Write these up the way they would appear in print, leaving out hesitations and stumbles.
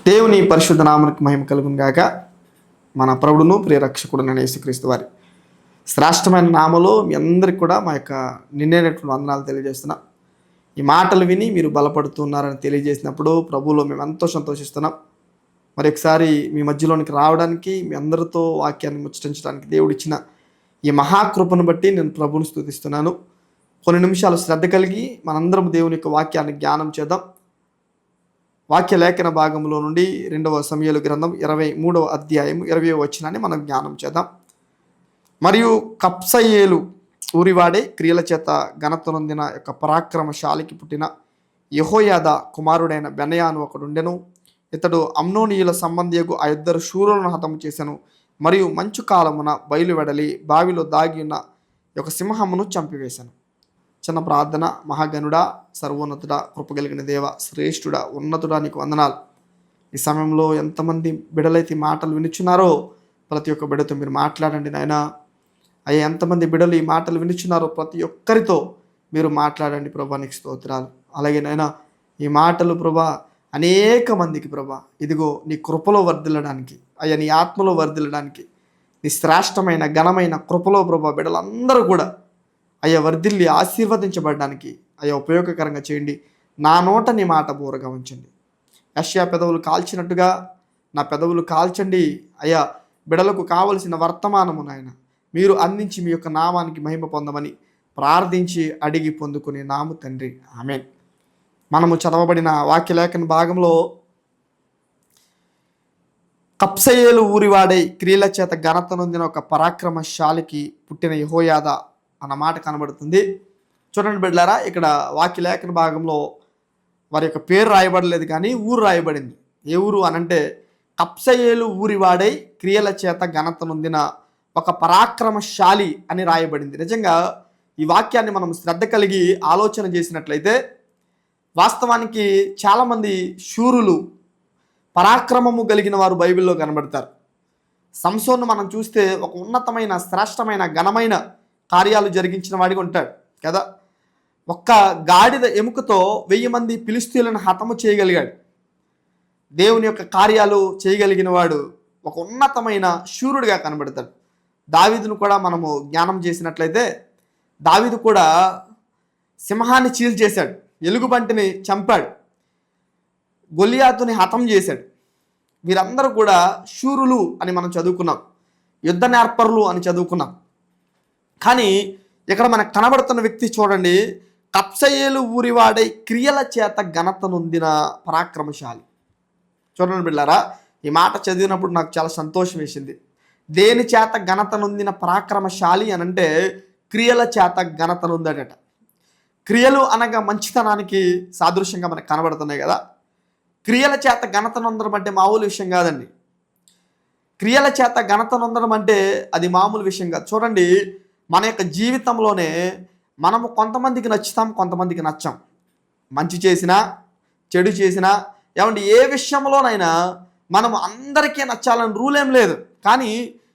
దేవుని పరిశుద్ధ నామమునకు మహిమ కలుగును గాక. మన ప్రభుడును ప్రియరక్షకుడునైన యేసుక్రీస్తు వారి శ్రేష్టమైన నామలో మీ అందరికి కూడా మా యొక్క నిన్నైనటువంటి వందనాలు తెలియజేస్తున్నాం. ఈ మాటలు విని మీరు బలపడుతున్నారని తెలియజేసినప్పుడు ప్రభువులో మేము ఎంతో సంతోషిస్తున్నాం. మరి ఒకసారి మీ మధ్యలోనికి రావడానికి, మీ అందరితో వాక్యాన్ని ముచ్చటించడానికి దేవుడు ఇచ్చిన ఈ మహాకృపను బట్టి నేను ప్రభువుని స్తుతిస్తున్నాను. కొన్ని నిమిషాలు శ్రద్ధ కలిగి మనందరం దేవుని యొక్క వాక్యాన్ని జ్ఞానం చేద్దాం. వాక్య లేఖన భాగంలో నుండి 2వ సమూయేలు గ్రంథం 23వ అధ్యాయం 20వ వచనాన్ని మనం జ్ఞానం చేద్దాం. మరియు కప్సయేలు ఊరివాడే క్రియల చేత ఘనత నొందిన యొక్క పరాక్రమశాలికి పుట్టిన యెహోయాదా కుమారుడైన బెనయాను ఒకడుండెను. ఇతడు అమ్నోనీయుల సంబంధియగు ఆ ఇద్దరు శూరులను హతము చేసెను. మరియు మంచు కాలమున బయలు వెడలి బావిలో దాగి ఉన్న ఒక సింహమును చంపివేశాను. చిన్న ప్రార్థన. మహాగణుడా, సర్వోన్నతుడా, కృపగలిగిన దేవ, శ్రేష్ఠుడా, ఉన్నతుడా, నీకు వందనాలు. ఈ సమయంలో ఎంతమంది బిడలైతే మాటలు వినుచున్నారో ప్రతి ఒక్క బిడతో మీరు మాట్లాడండి నాయన. అయ్యా, ఎంతమంది బిడలు ఈ మాటలు వినుచున్నారో ప్రతి ఒక్కరితో మీరు మాట్లాడండి ప్రభా, నీకు స్తోత్రాలు. అలాగే నాయన, ఈ మాటలు ప్రభా అనేక మందికి ప్రభా ఇదిగో నీ కృపలో వర్ధిల్లడానికి, అయ్యా నీ ఆత్మలో వర్ధిల్లడానికి, నీ శ్రేష్టమైన ఘనమైన కృపలో ప్రభా బిడలందరూ కూడా అయ్యా వర్ధిల్లి ఆశీర్వదించబడడానికి అయ్యా ఉపయోగకరంగా చేయండి. నా నోట నీ మాట బోరగా ఉంచండి. యెషయా పెదవులు కాల్చినట్టుగా నా పెదవులు కాల్చండి. అయ్యా, బిడలకు కావలసిన వర్తమానము నాయన మీరు అందించి మీ యొక్క నామానికి మహిమ పొందమని ప్రార్థించి అడిగి పొందుకునే నాము తండ్రి, ఆమేన్. మనము చదవబడిన వాక్యలేఖన భాగంలో కప్సయేలు ఊరివాడై క్రియల చేత ఘనత నొందిన ఒక పరాక్రమశాలికి పుట్టిన యెహోయాదా అన్న మాట కనబడుతుంది. చూడండి బిడ్డలారా, ఇక్కడ వాక్యలేఖన భాగంలో వారి యొక్క పేరు రాయబడలేదు, కానీ ఊరు రాయబడింది. ఏ ఊరు అనంటే కప్సయేలు ఊరివాడై క్రియల చేత ఘనత నొందిన ఒక పరాక్రమశాలి అని రాయబడింది. నిజంగా ఈ వాక్యాన్ని మనం శ్రద్ధ కలిగి ఆలోచన చేసినట్లయితే వాస్తవానికి చాలామంది శూరులు, పరాక్రమము కలిగిన వారు బైబిల్లో కనబడతారు. సంసోన్ను మనం చూస్తే ఒక ఉన్నతమైన, శ్రేష్టమైన, ఘనమైన కార్యాలు జరిగించిన వాడిగా ఉంటాడు కదా. ఒక్క గాడిద ఎముకతో 1000 మంది ఫిలిష్తీయులను హతము చేయగలిగాడు. దేవుని యొక్క కార్యాలు చేయగలిగిన వాడు ఒక ఉన్నతమైన శూరుడిగా కనబడతాడు. దావీదును కూడా మనము జ్ఞానం చేసినట్లయితే దావీదు కూడా సింహాన్ని చీల్చేశాడు, ఎలుగుబంటిని చంపాడు, గొలియాతుని హతం చేశాడు. వీరందరూ కూడా శూరులు అని మనం చదువుకున్నాం, యుద్ధ నేర్పరులు అని చదువుకున్నాం. కానీ ఇక్కడ మనకు కనబడుతున్న వ్యక్తి చూడండి, కప్సయేలు ఊరివాడై క్రియల చేత ఘనత నొందిన పరాక్రమశాలి. చూడండి బిడ్డారా, ఈ మాట చదివినప్పుడు నాకు చాలా సంతోషం వేసింది. దేని చేత ఘనత నొందిన పరాక్రమశాలి అనంటే క్రియల చేత ఘనత నొందాడట. క్రియలు అనగా మంచితనానికి సాదృశ్యంగా మనకు కనబడుతున్నాయి కదా. క్రియల చేత ఘనత నొందడం అంటే మామూలు విషయం కాదండి. క్రియల చేత ఘనత నొందడం అంటే అది మామూలు విషయం కాదు. చూడండి, మన యొక్క జీవితంలోనే మనము కొంతమందికి నచ్చుతాం, కొంతమందికి నచ్చాం. మంచి చేసినా, చెడు చేసినా, ఏమంటే ఏ విషయంలోనైనా మనము అందరికీ నచ్చాలని రూల్ ఏం లేదు. కానీ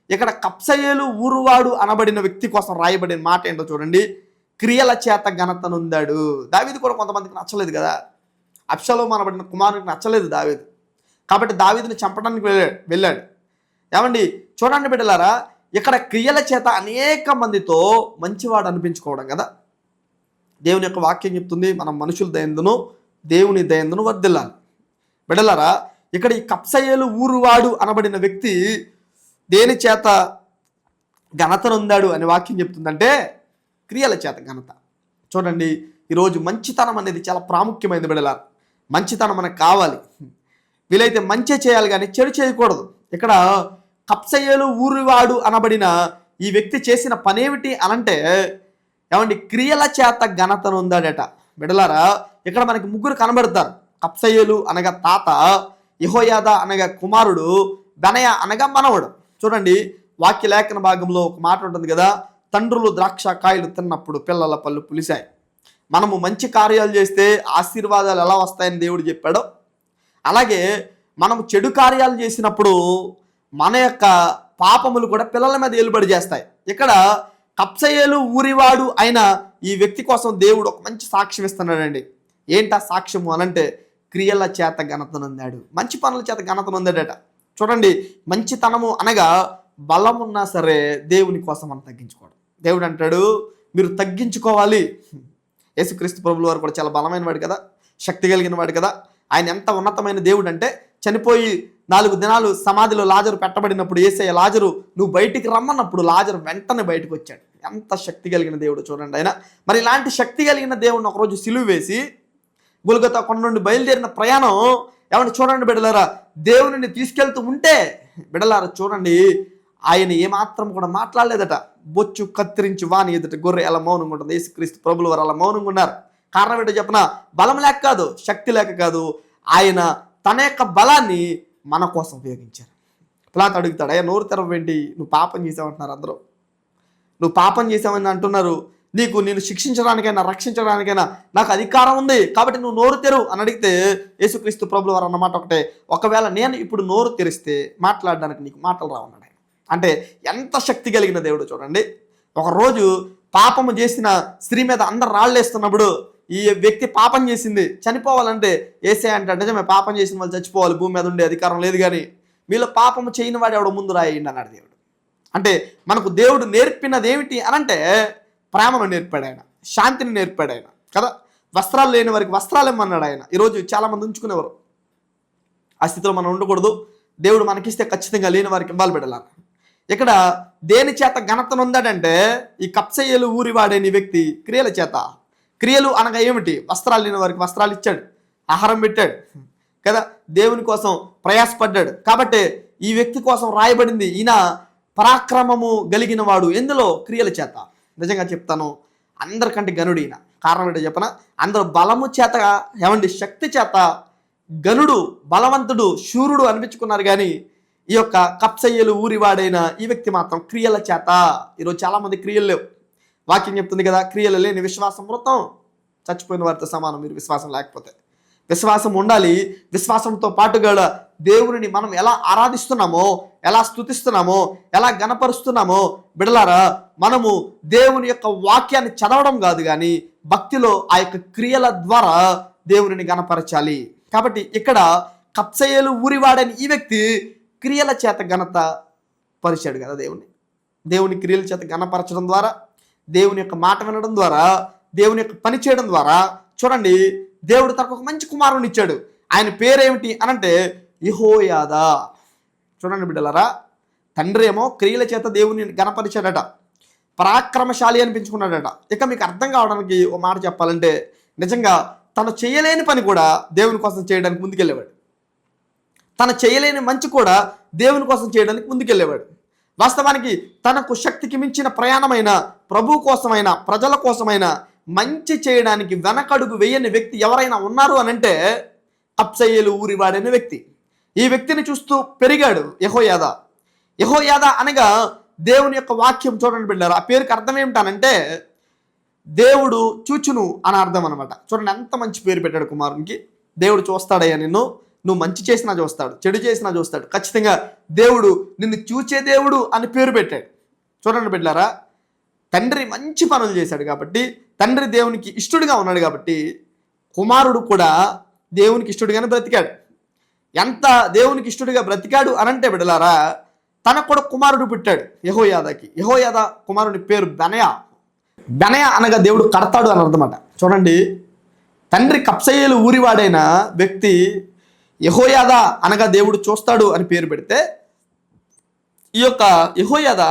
ఇక్కడ కప్సయేలు ఊరువాడు అనబడిన వ్యక్తి కోసం రాయబడిన మాట ఏంటో చూడండి, క్రియల చేత ఘనత నొందాడు. దావీదు కూడా కొంతమందికి నచ్చలేదు కదా. అబ్షాలోము అనబడిన కుమారుడికి నచ్చలేదు దావీదు, కాబట్టి దావీదుని చంపడానికి వెళ్ళాడు. ఏమండి, చూడండి బిడ్డలారా, ఇక్కడ క్రియల చేత అనేక మందితో మంచివాడు అనిపించుకోవడం కదా. దేవుని యొక్క వాక్యం చెప్తుంది, మనం మనుషుల దయందును దేవుని దయందును వర్ధిల్లాలి. బిడ్డలారా, ఇక్కడ ఈ కప్సయేలు ఊరువాడు అనబడిన వ్యక్తి దేని చేత ఘనత నొందాడు అని వాక్యం చెప్తుందంటే క్రియల చేత ఘనత. చూడండి, ఈరోజు మంచితనం అనేది చాలా ప్రాముఖ్యమైనది బిడ్డలారా. మంచితనం మనకు కావాలి. వీలైతే మంచి చేయాలి కానీ చెడు చేయకూడదు. ఇక్కడ కప్సయేలు ఊరివాడు అనబడిన ఈ వ్యక్తి చేసిన పనేమిటి అనంటే, ఏమండి, క్రియల చేత ఘనత నొందాడట. బిడ్డలారా, ఇక్కడ మనకి ముగ్గురు కనబడతారు. కప్సయేలు అనగా తాత, యెహోయాదా అనగా కుమారుడు, బెనయా అనగా మనవడు. చూడండి, వాక్య లేఖన భాగంలో ఒక మాట ఉంటుంది కదా, తండ్రులు ద్రాక్ష కాయలు తిన్నప్పుడు పిల్లల పళ్ళు పులిశాయి. మనము మంచి కార్యాలు చేస్తే ఆశీర్వాదాలు ఎలా వస్తాయని దేవుడు చెప్పాడో, అలాగే మనము చెడు కార్యాలు చేసినప్పుడు మన యొక్క పాపములు కూడా పిల్లల మీద ఏలుబడి చేస్తాయి. ఇక్కడ కప్సయేలు ఊరివాడు అయిన ఈ వ్యక్తి కోసం దేవుడు ఒక మంచి సాక్ష్యం ఇస్తున్నాడండి. ఏంటా సాక్ష్యము అనంటే క్రియల చేత ఘనత నొందాడు. మంచి పనుల చేత ఘనత నొందాడట. చూడండి, మంచితనము అనగా బలమున్నా సరే దేవుని కోసం మనం తగ్గించుకోవడం. దేవుడు అంటాడు మీరు తగ్గించుకోవాలి. యేసుక్రీస్తు ప్రభువుల వారు కూడా చాలా బలమైన వాడు కదా, శక్తి కలిగిన వాడు కదా. ఆయన ఎంత ఉన్నతమైన దేవుడు అంటే చనిపోయి 4 దినాలు సమాధిలో లాజరు పెట్టబడినప్పుడు యేసయ్య లాజరు నువ్వు బయటికి రమ్మన్నప్పుడు లాజరు వెంటనే బయటకు వచ్చాడు. ఎంత శక్తి కలిగిన దేవుడు చూడండి ఆయన. మరి ఇలాంటి శక్తి కలిగిన దేవుడిని ఒకరోజు సిలువ వేసి గొల్గొతా కొండ నుండి బయలుదేరిన ప్రయాణం ఏమన్నా చూడండి బిడ్డలారా, దేవునిని తీసుకెళ్తూ ఉంటే బిడ్డలారా చూడండి, ఆయన ఏమాత్రం కూడా మాట్లాడలేదట. బొచ్చు కత్తిరించి వాని ఎదుట గొర్రె అలా మౌనంగా ఉంటుంది. యేసుక్రీస్తు ప్రభువుల వారు అలా మౌనంగా ఉన్నారు. కారణం ఏంటో చెప్పిన, బలం లేక కాదు, శక్తి లేక కాదు, ఆయన తన యొక్క బలాన్ని మన కోసం ఉపయోగించారు. పిలాతు అడుగుతాడు, అయ్యా నోరు తెరవేంటి, నువ్వు పాపం చేసావంటున్నారు అందరూ, నువ్వు పాపం చేసావని అంటున్నారు, నేను శిక్షించడానికైనా రక్షించడానికైనా నాకు అధికారం ఉంది కాబట్టి నువ్వు నోరు తెరు అని అడిగితే యేసుక్రీస్తు ప్రభువుల వారు అన్నమాట ఒకటే, ఒకవేళ నేను ఇప్పుడు నోరు తెరిస్తే మాట్లాడడానికి నీకు మాటలు రావన్నాడు. అంటే ఎంత శక్తి కలిగిన దేవుడు చూడండి. ఒకరోజు పాపము చేసిన స్త్రీ మీద అందరు రాళ్ళేస్తున్నప్పుడు ఈ వ్యక్తి పాపం చేసింది, చనిపోవాలంటే యేసయ్య అంటాడు నిజమే, పాపం చేసిన వాళ్ళు చచ్చిపోవాలి, భూమి మీద ఉండే అధికారం లేదు, కానీ మీలో పాపము చేయని వాడు ఎవడో ముందు రాయండి అన్నాడు దేవుడు. అంటే మనకు దేవుడు నేర్పినది ఏమిటి అనంటే ప్రేమను నేర్పాడు ఆయన, శాంతిని నేర్పాడు ఆయన కదా. వస్త్రాలు లేని వారికి వస్త్రాలు ఇమ్మన్నాడు ఆయన. ఈరోజు చాలామంది ఉంచుకునేవారు, ఆ స్థితిలో మనం ఉండకూడదు. దేవుడు మనకిస్తే ఖచ్చితంగా లేని వారికి ఇవ్వాలి బిడ్డలా. ఇక్కడ దేని చేత ఘనత నొందాడంటే ఈ కప్సయ్యలు ఊరివాడే నీ వ్యక్తి క్రియల చేత. క్రియలు అనగా ఏమిటి? వస్త్రాలు లేని వారికి వస్త్రాలు ఇచ్చాడు, ఆహారం పెట్టాడు కదా, దేవుని కోసం ప్రయాసపడ్డాడు. కాబట్టి ఈ వ్యక్తి కోసం రాయబడింది ఈయన పరాక్రమము కలిగిన వాడు. ఎందులో? క్రియల చేత. నిజంగా చెప్తాను, అందరికంటే గనుడు ఈయన. కారణం ఏంటో చెప్పన, అందరూ బలము చేత ఏమండి శక్తి చేత గనుడు, బలవంతుడు, శూరుడు అనిపించుకున్నారు, కానీ ఈ యొక్క కప్సయ్యలు ఊరివాడైన ఈ వ్యక్తి మాత్రం క్రియల చేత. ఈరోజు చాలామంది క్రియలు లేవు. వాక్యం చెప్తుంది కదా, క్రియలు లేని విశ్వాసం మృతం, చచ్చిపోయిన వారితో సమానం. మీరు విశ్వాసం లేకపోతే, విశ్వాసం ఉండాలి. విశ్వాసంతో పాటుగా దేవుని మనం ఎలా ఆరాధిస్తున్నామో, ఎలా స్తుతిస్తున్నామో, ఎలా గణపరుస్తున్నామో బిడలారా, మనము దేవుని యొక్క వాక్యాన్ని చదవడం కాదు, కానీ భక్తిలో ఆ యొక్క క్రియల ద్వారా దేవుని గణపరచాలి. కాబట్టి ఇక్కడ కప్సయ్యలు ఊరివాడని ఈ వ్యక్తి క్రియల చేత ఘనత పరిచాడు కదా దేవుని క్రియల చేత ఘనపరచడం ద్వారా, దేవుని యొక్క మాట వినడం ద్వారా, దేవుని యొక్క పని చేయడం ద్వారా చూడండి, దేవుడు తనకు ఒక మంచి కుమారుని ఇచ్చాడు. ఆయన పేరేమిటి అనంటే యెహోయాదా. చూడండి బిడ్డలారా, తండ్రి ఏమో క్రియల చేత దేవుని ఘనపరిచాడట, పరాక్రమశాలి అనిపించుకున్నాడట. ఇక మీకు అర్థం కావడానికి ఒక మాట చెప్పాలంటే, నిజంగా తను చేయలేని పని కూడా దేవుని కోసం చేయడానికి ముందుకెళ్ళేవాడు. తను చేయలేని మంచి కూడా దేవుని కోసం చేయడానికి ముందుకెళ్ళేవాడు. వాస్తవానికి తనకు శక్తికి మించిన ప్రయాణమైన, ప్రభు కోసమైనా ప్రజల కోసమైనా మంచి చేయడానికి వెనకడుగు వేయని వ్యక్తి ఎవరైనా ఉన్నారు అనంటే కప్సయ్యలు ఊరివాడైన వ్యక్తి. ఈ వ్యక్తిని చూస్తూ పెరిగాడు యెహోయాదా. యెహోయాదా అనగా దేవుని యొక్క వాక్యం. చూడండి బిడ్డారు, ఆ పేరుకి అర్థం ఏమిటానంటే దేవుడు చూచును అని అర్థం అనమాట. చూడండి ఎంత మంచి పేరు పెట్టాడు కుమారునికి. దేవుడు చూస్తాడయ్యా నిన్ను, నువ్వు మంచి చేసినా చూస్తాడు, చెడు చేసినా చూస్తాడు. ఖచ్చితంగా దేవుడు నిన్ను చూచే దేవుడు అని పేరు పెట్టాడు. చూడండి బిడ్డారా, తండ్రి మంచి పనులు చేశాడు కాబట్టి, తండ్రి దేవునికి ఇష్టడుగా ఉన్నాడు కాబట్టి, కుమారుడు కూడా దేవునికి ఇష్టడుగానే బ్రతికాడు. ఎంత దేవునికి ఇష్టడుగా బ్రతికాడు అనంటే బిడ్డలారా, తనకు కూడా కుమారుడు పుట్టాడు యెహోయాదాకి. యెహోయాదా కుమారుడి పేరు బెనయా. బెనయా అనగా దేవుడు కడతాడు అని అర్థమాట. చూడండి, తండ్రి కప్సయ్యలు ఊరివాడైన వ్యక్తి యెహోయాదా అనగా దేవుడు చూస్తాడు అని పేరు పెడితే, ఈ యొక్క యెహోయాదా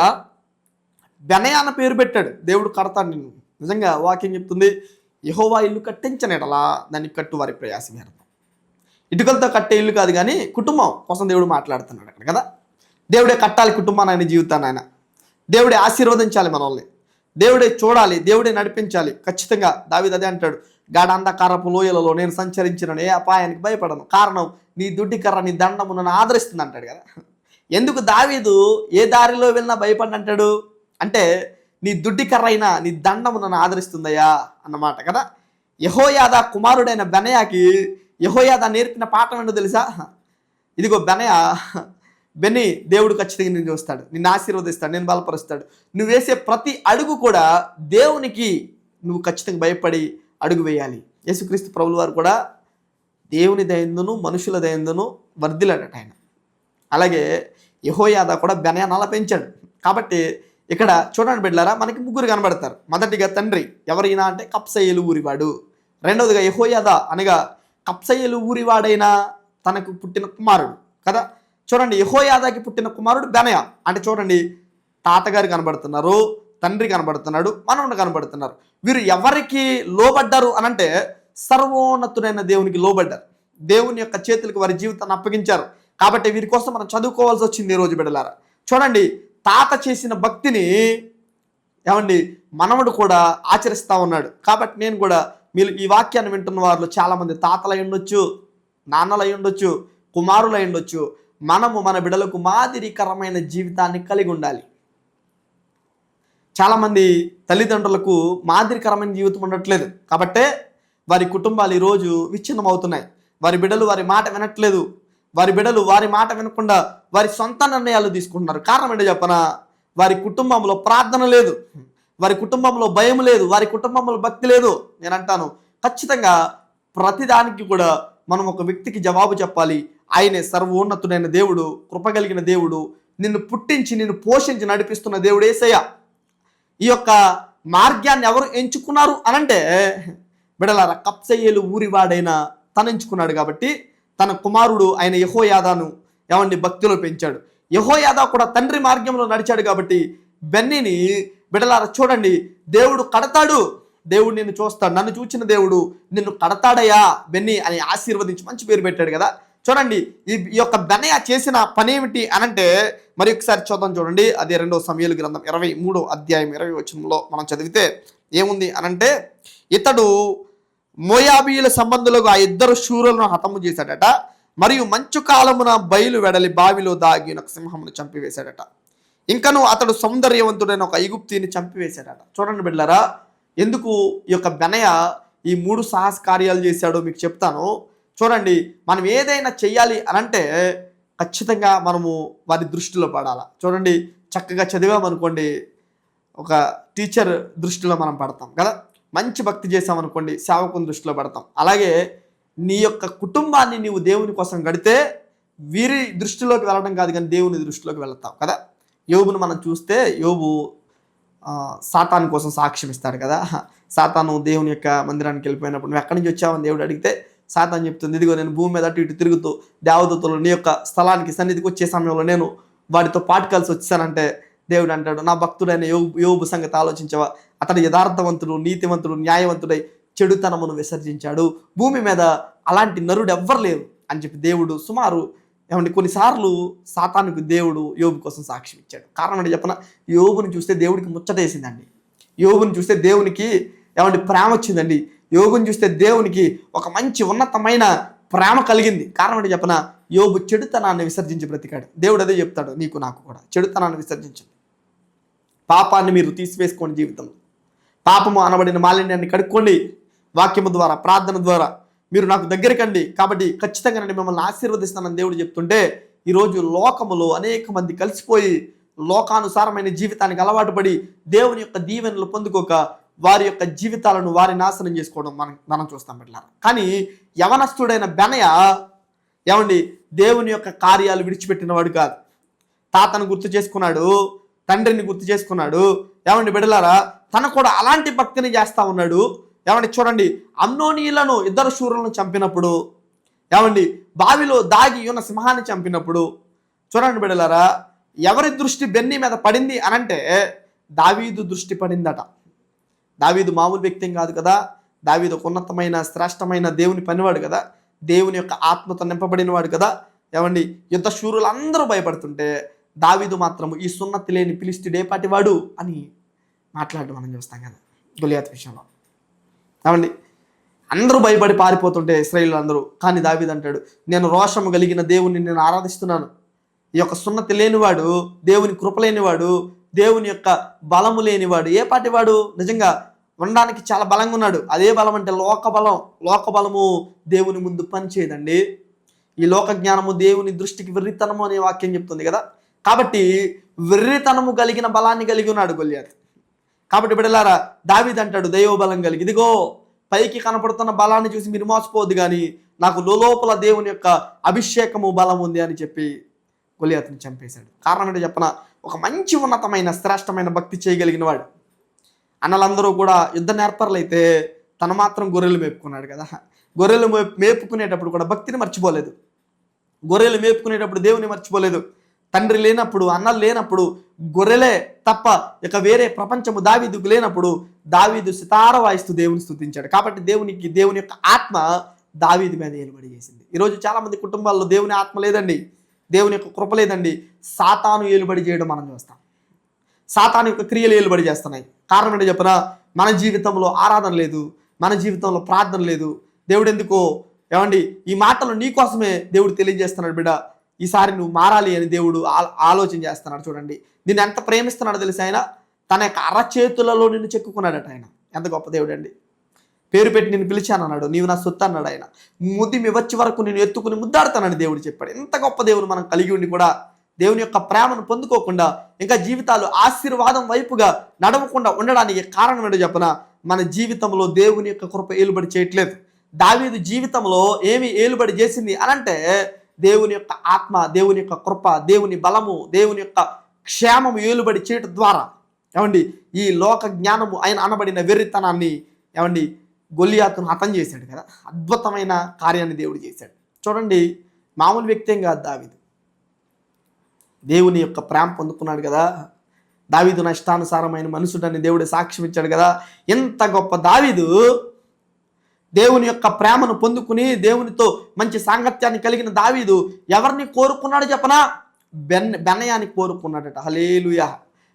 బెనయా అన్న పేరు పెట్టాడు, దేవుడు కడతాడు నిన్ను. నిజంగా వాక్యం చెప్తుంది, యెహోవా ఇల్లు కట్టించనేటలా దాన్ని కట్టు వారి ప్రయాసం వ్యర్థం. ఇటుకలతో కట్టే ఇల్లు కాదు, కానీ కుటుంబం కోసం దేవుడు మాట్లాడుతున్నాడు అక్కడ కదా. దేవుడే కట్టాలి కుటుంబాన్ని, ఆయన జీవితాన్ని ఆయన. దేవుడే ఆశీర్వదించాలి మనల్ని, దేవుడే చూడాలి, దేవుడే నడిపించాలి. ఖచ్చితంగా దావీదు అదే అంటాడు, గాఢాంధకారపు లోయలలో నేను సంచరించిన ఏ అపాయానికి భయపడను, కారణం నీ దుడ్డి కర్ర నీ దండము నన్ను ఆదరిస్తుంది అంటాడు కదా. ఎందుకు దావీదు ఏ దారిలో వెళ్ళినా భయపడి అంటాడు అంటే, నీ దుడ్డి కర్ర అయినా నీ దండము నన్ను ఆదరిస్తుందయ్యా అన్నమాట కదా. యెహోయాదా కుమారుడైన బెనయాకి యెహోయాదా నేర్పిన పాఠం ఏంటో తెలుసా? ఇదిగో బెని, దేవుడు ఖచ్చితంగా నిన్ను చూస్తాడు, నిన్ను ఆశీర్వదిస్తాడు, నేను బలపరుస్తాడు. నువ్వు వేసే ప్రతి అడుగు కూడా దేవునికి నువ్వు ఖచ్చితంగా భయపడి అడుగు వేయాలి. యేసుక్రీస్తు ప్రభువుల వారు కూడా దేవుని దయందును మనుషుల దయందును వర్ధిల్లాడట ఆయన. అలాగే యెహోయాదా కూడా బెనయానాల పెంచాడు. కాబట్టి ఇక్కడ చూడండి బిడ్డలారా, మనకి ముగ్గురు కనబడతారు. మొదటిగా తండ్రి ఎవరైనా అంటే కప్సయేలు ఊరివాడు. రెండవదిగా యెహోయాదా అనగా కప్సయేలు ఊరివాడైన తనకు పుట్టిన కుమారుడు కదా. చూడండి, యెహోయాదాకి పుట్టిన కుమారుడు బెనయా. అంటే చూడండి, తాతగారు కనబడుతున్నారు, తండ్రి కనబడుతున్నాడు, మనవడు కనబడుతున్నారు. వీరు ఎవరికి లోబడ్డారు అనంటే సర్వోన్నతుడైన దేవునికి లోబడ్డారు. దేవుని యొక్క చేతులకు వారి జీవితాన్ని అప్పగించారు. కాబట్టి వీరి కోసం మనం చదువుకోవాల్సి వచ్చింది ఈ రోజు బిడ్డలారా. చూడండి, తాత చేసిన భక్తిని మనవడు కూడా ఆచరిస్తూ ఉన్నాడు. కాబట్టి నేను కూడా మీరు ఈ వాక్యాన్ని వింటున్న వారిలో చాలామంది తాతలు అయి ఉండొచ్చు, నాన్నలు అయి ఉండొచ్చు, కుమారులు అయి ఉండొచ్చు. మనము మన బిడ్డలకు మాదిరికరమైన జీవితాన్ని కలిగి ఉండాలి. చాలామంది తల్లిదండ్రులకు మాదిరికరమైన జీవితం ఉండట్లేదు. కాబట్టే వారి కుటుంబాలు ఈరోజు విచ్ఛిన్నం అవుతున్నాయి. వారి బిడ్డలు వారి మాట వినట్లేదు. వారి బిడ్డలు వారి మాట వినకుండా వారి సొంత నిర్ణయాలు తీసుకుంటున్నారు. కారణం ఏంటో చెప్పనా? వారి కుటుంబంలో ప్రార్థన లేదు, వారి కుటుంబంలో భయం లేదు, వారి కుటుంబంలో భక్తి లేదు. నేను అంటాను, ఖచ్చితంగా ప్రతిదానికి కూడా మనం ఒక వ్యక్తికి జవాబు చెప్పాలి. ఆయనే సర్వోన్నతుడైన దేవుడు, కృపగలిగిన దేవుడు, నిన్ను పుట్టించి నిన్ను పోషించి నడిపిస్తున్న దేవుడు యేసయ్య. ఈ యొక్క మార్గాన్ని ఎవరు ఎంచుకున్నారు అనంటే బిడలారా, కప్సయేలు ఊరివాడైన తను ఎంచుకున్నాడు. కాబట్టి తన కుమారుడు ఆయన యెహోయాదాను భక్తిలో పెంచాడు. యెహోయాదా కూడా తండ్రి మార్గంలో నడిచాడు. కాబట్టి బెన్నీని బిడలారా చూడండి, దేవుడు కడతాడు, దేవుడు నిన్ను చూస్తాడు, నన్ను చూచిన దేవుడు నిన్ను కడతాడయ్యా బెన్నీ అని ఆశీర్వదించి మంచి పేరు పెట్టాడు కదా. చూడండి, ఈ యొక్క బెనయా చేసిన పని ఏమిటి అనంటే మరి ఒకసారి చూద్దాం. చూడండి, అదే 2వ సమూయేలు గ్రంథం 23వ అధ్యాయం 20వ వచనంలో మనం చదివితే ఏముంది అనంటే, ఇతడు మోయాబీయుల సంబంధులకు ఆ ఇద్దరు శూరులను హతము చేశాడట. మరియు మంచు కాలమున బయలు వెడలి బావిలో దాగిన ఒక సింహమును చంపివేశాడట. ఇంకను అతడు సౌందర్యవంతుడైన ఒక ఐగుప్తిని చంపివేశాడట. చూడండి బిడ్డలారా, ఎందుకు ఈ యొక్క బెనయా ఈ 3 సాహస కార్యాలు చేశాడో మీకు చెప్తాను. చూడండి, మనం ఏదైనా చెయ్యాలి అనంటే ఖచ్చితంగా మనము వారి దృష్టిలో పడాలా. చూడండి, చక్కగా చదివామనుకోండి ఒక టీచర్ దృష్టిలో మనం పడతాం కదా. మంచి భక్తి చేసామనుకోండి సేవకుని దృష్టిలో పడతాం. అలాగే నీ యొక్క కుటుంబాన్ని నీవు దేవుని కోసం గడితే వీరి దృష్టిలోకి వెళ్ళడం కాదు కానీ దేవుని దృష్టిలోకి వెళ్తాం కదా. యోబును మనం చూస్తే యోబు సాతాను కోసం సాక్ష్యం ఇస్తాడు కదా. సాతాను దేవుని యొక్క మందిరానికి వెళ్ళిపోయినప్పుడు నువ్వు ఎక్కడి నుంచి వచ్చావని దేవుడు అడిగితే సాతాను చెప్తుంది, ఇదిగో నేను భూమి మీద అటు ఇటు తిరుగుతూ దేవదూతలు నీ యొక్క స్థలానికి సన్నిధికి వచ్చే సమయంలో నేను వాటితో పాటు కలిసి వచ్చానంటే దేవుడు అంటాడు, నా భక్తుడైన యోబు సంగతి ఆలోచించవా, అతడు యథార్థవంతుడు, నీతివంతుడు, న్యాయవంతుడై చెడుతనమును విసర్జించాడు, భూమి మీద అలాంటి నరుడు ఎవ్వరు లేరు అని చెప్పి దేవుడు సుమారు కొన్నిసార్లు సాతానుకు దేవుడు యోబు కోసం సాక్ష్యం ఇచ్చాడు. కారణం అంటే చెప్పన, యోబుని చూస్తే దేవుడికి ముచ్చటేసిందండి. యోబుని చూస్తే దేవునికి ప్రేమ వచ్చిందండి. యోబుని చూస్తే దేవునికి ఒక మంచి ఉన్నతమైన ప్రేమ కలిగింది. కారణం అంటే చెప్పన, యోబు చెడుతనాన్ని విసర్జించి బ్రతికాడు. దేవుడు అదే చెప్తాడు, నీకు నాకు కూడా చెడుతనాన్ని విసర్జించండి, పాపాన్ని మీరు తీసివేసుకోండి, జీవితంలో పాపము అనబడిన మాలిన్యాన్ని కడుక్కోండి, వాక్యము ద్వారా ప్రార్థన ద్వారా మీరు నాకు దగ్గరికండి. కాబట్టి ఖచ్చితంగా నేను మిమ్మల్ని ఆశీర్వదిస్తానని దేవుడు చెప్తుంటే ఈరోజు లోకములో అనేక మంది కలిసిపోయి లోకానుసారమైన జీవితానికి అలవాటు పడి దేవుని యొక్క దీవెనలు పొందుకోక వారి యొక్క జీవితాలను వారి నాశనం చేసుకోవడం మనం చూస్తాం బిడ్డలారా. కానీ యవనస్తుడైన బెనయా దేవుని యొక్క కార్యాలు విడిచిపెట్టిన వాడు కాదు. తాతను గుర్తు చేసుకున్నాడు, తండ్రిని గుర్తు చేసుకున్నాడు. బిడ్డలారా, తను కూడా అలాంటి భక్తిని చేస్తా ఉన్నాడు. చూడండి, అమ్నోనీయులను ఇద్దరు శూరులను చంపినప్పుడు బావిలో దాగి ఉన్న సింహాన్ని చంపినప్పుడు చూడండి బిడ్డలారా, ఎవరి దృష్టి బెన్నీ మీద పడింది అనంటే దావీదు దృష్టి పడిందట. దావీదు మామూలు వ్యక్తి కాదు కదా. దావీదు ఒక ఉన్నతమైన శ్రేష్టమైన దేవుని పనివాడు కదా, దేవుని యొక్క ఆత్మతో నింపబడినవాడు కదా. యుద్ధ శూరులు అందరూ భయపడుతుంటే దావీదు మాత్రము ఈ సున్నతి లేని ఫిలిష్తీయుడు ఏపాటివాడు అని మాట్లాడడం మనం చూస్తాం కదా గొలియాతు విషయంలో. అందరూ భయపడి పారిపోతుంటే ఇశ్రాయేలు అందరూ, కానీ దావీదు అంటాడు, నేను రోషము కలిగిన దేవుని నేను ఆరాధిస్తున్నాను. ఈ యొక్క సున్నతి లేనివాడు, దేవుని కృప లేనివాడు, దేవుని యొక్క బలము లేనివాడు ఏపాటివాడు? నిజంగా ఉండడానికి చాలా బలంగా ఉన్నాడు. అదే బలం అంటే లోక బలము దేవుని ముందు పనిచేయదండి. ఈ లోక జ్ఞానము దేవుని దృష్టికి వెర్రితనము అనే వాక్యం చెప్తుంది కదా. కాబట్టి వెర్రితనము కలిగిన బలాన్ని కలిగి ఉన్నాడు గొలియాతు. కాబట్టి బిడ్డలారా, దావీదు అంటాడు, దైవ బలం కలిగి, ఇదిగో పైకి కనపడుతున్న బలాన్ని చూసి మీరు మోసపోవద్దు, కానీ నాకు లోపల దేవుని యొక్క అభిషేకము బలం ఉంది అని చెప్పి గొలియాతుని చంపేశాడు. కారణం ఏంటో చెప్పన, ఒక మంచి ఉన్నతమైన శ్రేష్టమైన భక్తి చేయగలిగిన వాడు. అన్నలందరూ కూడా యుద్ధ నేర్పరులైతే తను మాత్రం గొర్రెలు మేపుకున్నాడు కదా. గొర్రెలు మేపుకునేటప్పుడు కూడా భక్తిని మర్చిపోలేదు. గొర్రెలు మేపుకునేటప్పుడు దేవుని మర్చిపోలేదు. తండ్రి లేనప్పుడు, అన్నలు లేనప్పుడు, గొర్రెలే తప్ప ఇక వేరే ప్రపంచము దావీదుకు లేనప్పుడు దావీదు సితార వాయిస్తూ దేవుని స్తుతించాడు. కాబట్టి దేవుని యొక్క ఆత్మ దావీదు మీద ఏలుబడి చేసింది. ఈరోజు చాలామంది కుటుంబాల్లో దేవుని ఆత్మ లేదండి, దేవుని యొక్క కృప లేదండి. సాతాను ఏలుబడి చేయడం మనం చూస్తాం. సాతాను యొక్క క్రియలు ఏలుబడి చేస్తున్నాయి. కారణం ఏంటో చెప్పనా, మన జీవితంలో ఆరాధన లేదు, మన జీవితంలో ప్రార్థన లేదు. దేవుడు ఎందుకో ఏమండి, ఈ మాటలు నీకోసమే దేవుడు తెలియజేస్తున్నాడు. బిడ్డ, ఈసారి నువ్వు మారాలి అని దేవుడు ఆలోచన చేస్తున్నాడు. చూడండి, నిన్ను ఎంత ప్రేమిస్తున్నాడో తెలిసి ఆయన తన యొక్క అరచేతులలో నిన్ను చెక్కుకున్నాడట. ఆయన ఎంత గొప్ప దేవుడు అండి. పేరు పెట్టి నేను పిలిచాను అన్నాడు, నీవు నా సొత్తు అన్నాడు. ఆయన ముదిమి వచ్చే వరకు నేను ఎత్తుకుని ముద్దాడుతానని దేవుడు చెప్పాడు. ఎంత గొప్ప దేవుడు మనం కలిగి ఉండి కూడా దేవుని యొక్క ప్రేమను పొందుకోకుండా ఇంకా జీవితాలు ఆశీర్వాదం వైపుగా నడవకుండా ఉండడానికి కారణం ఏంటో చెప్పనా, మన జీవితంలో దేవుని యొక్క కృప ఏలుబడి చేయట్లేదు. దావీదు జీవితంలో ఏమి ఏలుబడి చేసింది అనంటే దేవుని యొక్క ఆత్మ, దేవుని యొక్క కృప, దేవుని బలము, దేవుని యొక్క క్షేమము ఏలుబడి చేయటం ద్వారా ఏమండి ఈ లోక జ్ఞానము ఆయన అనబడిన వెర్రితనాన్ని ఏమండి గొలియాతును హతం చేశాడు కదా. అద్భుతమైన కార్యాన్ని దేవుడు చేశాడు. చూడండి, మామూలు వ్యక్తి ఏం కాదు దావీదు. దేవుని యొక్క ప్రేమ పొందుకున్నాడు కదా. దావీదు నష్టానుసారమైన మనుషుడని దేవుడు సాక్ష్యం ఇచ్చాడు కదా. ఎంత గొప్ప దావీదు దేవుని యొక్క ప్రేమను పొందుకుని దేవునితో మంచి సాంగత్యాన్ని కలిగిన దావీదు ఎవరిని కోరుకున్నాడు చెప్పనా, బెనయాన్ని కోరుకున్నాడట. హల్లెలూయా.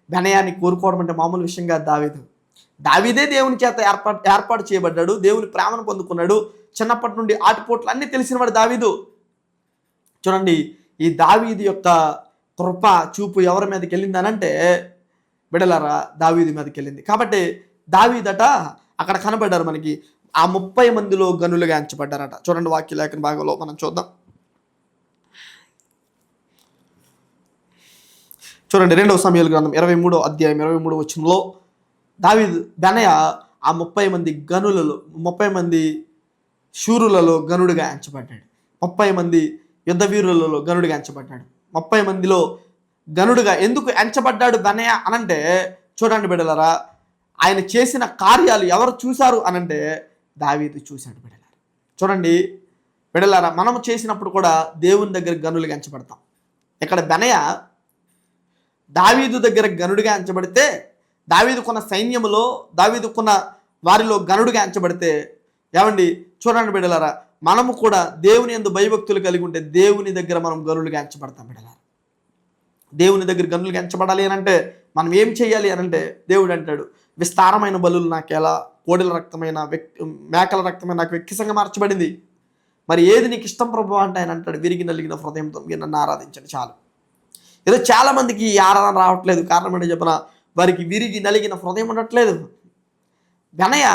బెనయాన్ని కోరుకోవడం అంటే మామూలు విషయం కాదు. దావీదే దేవుని చేత ఏర్పాటు చేయబడ్డాడు, దేవుని ప్రేమను పొందుకున్నాడు. చిన్నప్పటి నుండి ఆటుపోట్లు అన్నీ తెలిసినవాడు దావీదు. చూడండి, ఈ దావీదు యొక్క కృప చూపు ఎవరి మీదకి వెళ్ళిందనంటే బిడలారా దావీదు మీదకి వెళ్ళింది. కాబట్టి దావీదట అక్కడ కనబడ్డారు మనకి ఆ 30 మందిలో గనులుగా ఎంచబడ్డారట. చూడండి, వాక్య లేఖన భాగంలో మనం చూద్దాం. చూడండి, 2వ సమూయేలు గ్రంథం 23వ అధ్యాయం 23వ వచనంలో దావీదు బెనయ ఆ 30 మంది గనులలో 30 మంది శూరులలో గనుడిగా ఎంచబడ్డాడు. 30 మంది యుద్ధ వీరులలో గనుడిగా ఎంచబడ్డాడు. 30 మందిలో గనుడిగా ఎందుకు ఎంచబడ్డాడు బెనయ అనంటే చూడండి బిడ్డలారా, ఆయన చేసిన కార్యాలు ఎవరు చూశారు అనంటే దావీదు చూశాడు బిడ్డలారా. చూడండి బిడ్డలారా, మనము చేసినప్పుడు కూడా దేవుని దగ్గర గనులుగా ఎంచబడతాం. ఇక్కడ బెనయ దావీదు దగ్గర గనుడిగా ఎంచబడితే, దావీదుకున్న సైన్యములో దావీదుకున్న వారిలో గనుడిగా ఎంచబడితే ఏమండి చూడండి బిడ్డలారా, మనము కూడా దేవుని యందు భయభక్తులు కలిగి ఉంటే దేవుని దగ్గర మనం గనులుగా ఎంచబడతాం బిడ్డలారా. దేవుని దగ్గర గనులుగా ఎంచబడాలి అనంటే మనం ఏం చేయాలి అనంటే దేవుడు అంటాడు, విస్తారమైన బలులు నాకెలా, కోడెల రక్తమైన మేకల రక్తమైన నాకు వెక్కిసంగా మార్చబడింది. మరి ఏది నీకు ఇష్టం ప్రభు అంటే ఆయన అంటాడు, విరిగి నలిగిన హృదయంతో మీరు నన్ను ఆరాధించండి చాలు. ఏదో చాలామందికి ఈ ఆరాధన రావట్లేదు. కారణం ఏంటో చెప్పిన, వారికి విరిగి నలిగిన హృదయం ఉండట్లేదు. బెనయ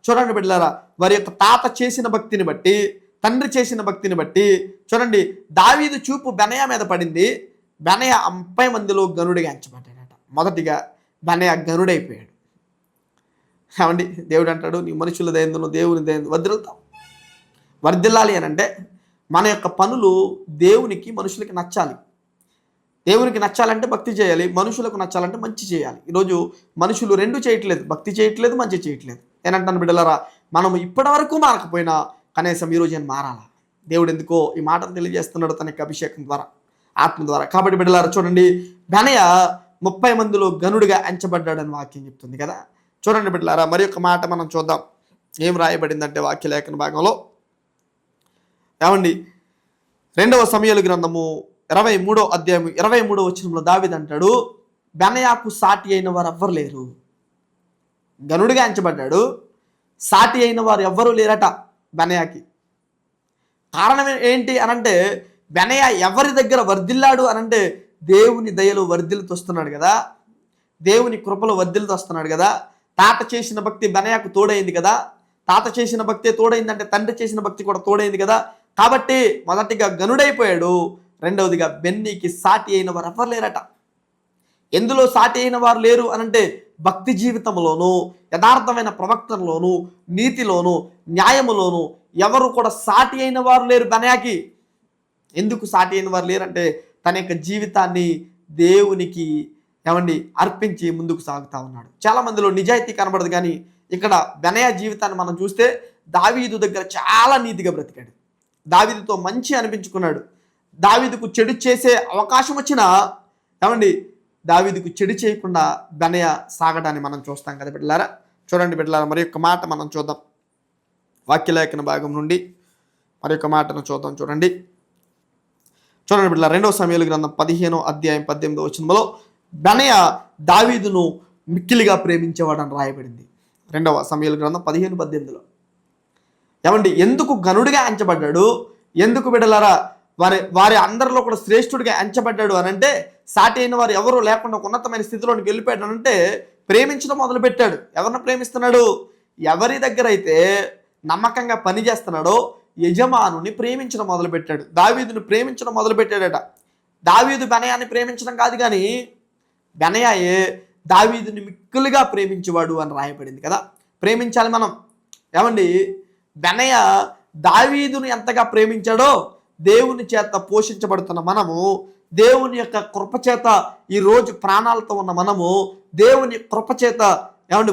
చూడండి బిడ్డలారా, వారి యొక్క తాత చేసిన భక్తిని బట్టి, తండ్రి చేసిన భక్తిని బట్టి చూడండి దావీదు చూపు బెనయ మీద పడింది. బెనయ 30 మందిలో గనుడిగా ఎంచబడ్డాడట. మొదటిగా బెనయ గనుడైపోయాడు. ఏమండి దేవుడు అంటాడు, నీ మనుషుల దయందును దేవుని దయందు వర్ధిల్లాలి అని అంటే మన యొక్క పనులు దేవునికి మనుషులకి నచ్చాలి. దేవునికి నచ్చాలంటే భక్తి చేయాలి, మనుషులకు నచ్చాలంటే మంచి చేయాలి. ఈరోజు మనుషులు రెండు చేయట్లేదు, భక్తి చేయట్లేదు, మంచి చేయట్లేదు. నేనంటాను బిడ్డలారా, మనం ఇప్పటి వరకు మారకపోయినా కనీసం ఈరోజు నేను మారాలా. దేవుడు ఎందుకో ఈ మాటను తెలియజేస్తున్నాడు తన యొక్క అభిషేకం ద్వారా, ఆత్మ ద్వారా. కాబట్టి బిడ్డలారా చూడండి, బెనయ 30 మందిలో గనుడిగా ఎంచబడ్డాడని వాక్యం చెప్తుంది కదా. చూడండి బిడ్డలారా, మరి ఒక మాట మనం చూద్దాం. ఏం రాయబడిందంటే వాక్య లేఖన భాగంలో ఏమండి 2వ సమూయేలు గ్రంథము 23వ అధ్యాయం 23వ వచనంలో దావీదు అంటాడు, బెనయాకు సాటి అయిన వారు ఎవ్వరు లేరు. గనుడిగా ఎంచబడ్డాడు, సాటి అయిన వారు ఎవ్వరూ లేరట బెనయాకి. కారణం ఏంటి అనంటే బెనయ ఎవరి దగ్గర వర్ధిల్లాడు అనంటే దేవుని దయలో వర్ధిల్లుతూ వస్తున్నాడు కదా, దేవుని కృపలో వర్ధిల్లుతూ వస్తున్నాడు కదా. తాత చేసిన భక్తి బెనయాకు తోడైంది కదా. తాత చేసిన భక్తే తోడైందంటే తండ్రి చేసిన భక్తి కూడా తోడైంది కదా. కాబట్టి మొదటిగా గనుడైపోయాడు, రెండవదిగా బెన్నీకి సాటి అయిన వారు ఎవరు లేరట. ఎందులో సాటి అయిన వారు లేరు అనంటే భక్తి జీవితంలోనూ, యథార్థమైన ప్రవక్తనలోను, నీతిలోను, న్యాయములోను ఎవరు కూడా సాటి అయిన వారు లేరు బెనయాకి. ఎందుకు సాటి అయిన వారు లేరంటే తన యొక్క జీవితాన్ని దేవునికి అర్పించి ముందుకు సాగుతూ ఉన్నాడు. చాలామందిలో నిజాయితీ కనబడదు, కానీ ఇక్కడ బెనయా జీవితాన్ని మనం చూస్తే దావీదు దగ్గర చాలా నీతిగా బ్రతికాడు. దావీదుతో మంచి అనిపించుకున్నాడు. దావీదుకు చెడు చేసే అవకాశం వచ్చినా దావీదుకు చెడు చేయకుండా బెనయా సాగడాన్ని మనం చూస్తాం కదా బిడ్డలారా. చూడండి బిడ్డలారా, మరి యొక్క మాట మనం చూద్దాం. వాక్యలేఖన భాగం నుండి మరి యొక్క మాటను చూద్దాం. చూడండి బిడ్డలారా, 2వ సమూయేలు గ్రంథం 15వ అధ్యాయం 18వ వచనంలో బెనయా దావీదును మిక్కిలిగా ప్రేమించేవాడని రాయబడింది. 2వ సమూయేలు గ్రంథం 15:18లో ఎందుకు గనుడిగా ఎంచబడ్డాడు, ఎందుకు బిడ్డలారా వారి అందరిలో కూడా శ్రేష్ఠుడిగా ఎంచబడ్డాడు అనంటే, సాటి అయిన వారు ఎవరూ లేకుండా ఉన్నతమైన స్థితిలోనికి వెళ్ళిపోయాడు అనంటే ప్రేమించడం మొదలుపెట్టాడు. ఎవరిని ప్రేమిస్తున్నాడు? ఎవరి దగ్గర అయితే నమ్మకంగా పనిచేస్తున్నాడో యజమానుని ప్రేమించడం మొదలుపెట్టాడు. దావీదుని ప్రేమించడం మొదలుపెట్టాడట. దావీదు బెనయాని ప్రేమించడం కాదు, కానీ బెనయాయే దావీదుని మిక్కులుగా ప్రేమించేవాడు అని రాయబడింది కదా. ప్రేమించాలి మనం. బెనయా దావీదుని ఎంతగా ప్రేమించాడో దేవుని చేత పోషించబడుతున్న మనము, దేవుని యొక్క కృపచేత ఈరోజు ప్రాణాలతో ఉన్న మనము, దేవుని కృపచేత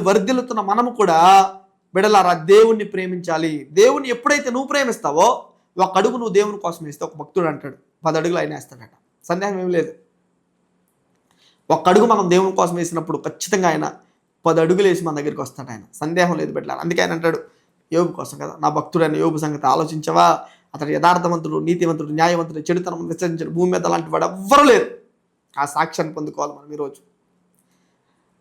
వర్ధిల్లుతున్న మనము కూడా బిడలారా దేవుణ్ణి ప్రేమించాలి. దేవుని ఎప్పుడైతే నువ్వు ప్రేమిస్తావో, ఒక అడుగు నువ్వు దేవుని కోసం వేస్తే ఒక భక్తుడు అంటాడు 10 అడుగులు ఆయన వేస్తాడట. సందేహం ఏమి లేదు. ఒక అడుగు మనం దేవుని కోసం వేసినప్పుడు ఖచ్చితంగా ఆయన 10 అడుగులు వేసి మన దగ్గరికి వస్తాడు ఆయన. సందేహం లేదు బిడ్డలారా. అందుకే ఆయన అంటాడు యోబు కోసం కదా, నా భక్తుడైన యోబు సంగతి ఆలోచించవా, అతడు యథార్థవంతుడు, నీతివంతుడు, న్యాయవంతుడు, చెడుతనం విసర్జించడు, భూమి మీద అలాంటి వాడు ఎవ్వరూ లేరు. ఆ సాక్ష్యాన్ని పొందుకోవాలి మనం ఈరోజు.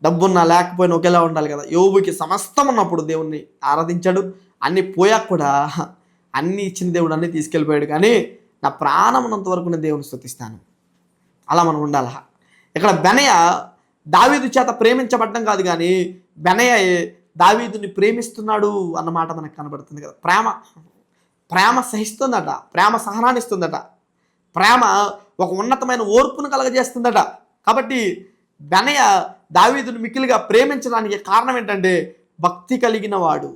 డబ్బున్నా లేకపోయినా ఒకేలా ఉండాలి కదా. యోబుకి సమస్తం ఉన్నప్పుడు దేవుణ్ణి ఆరాధించాడు. అన్నీ పోయాక కూడా అన్నీ ఇచ్చిన దేవుడు అన్నీ తీసుకెళ్ళిపోయాడు, కానీ నా ప్రాణం ఉన్నంత వరకు నేను దేవుని స్తుతిస్తాను. అలా మనం ఉండాలి. ఇక్కడ బెనయా దావీదు చేత ప్రేమించబడ్డం కాదు, కానీ బెనయా దావీదుని ప్రేమిస్తున్నాడు అన్నమాట మనకు కనబడుతుంది కదా. ప్రేమ సహిస్తుందట, ప్రేమ సహనాన్ని ఇస్తుందట, ప్రేమ ఒక ఉన్నతమైన ఓర్పును కలగజేస్తుందట. కాబట్టి బెనయా దావీదుని మిక్కిలిగా ప్రేమించడానికి కారణం ఏంటంటే భక్తి కలిగిన వాడు,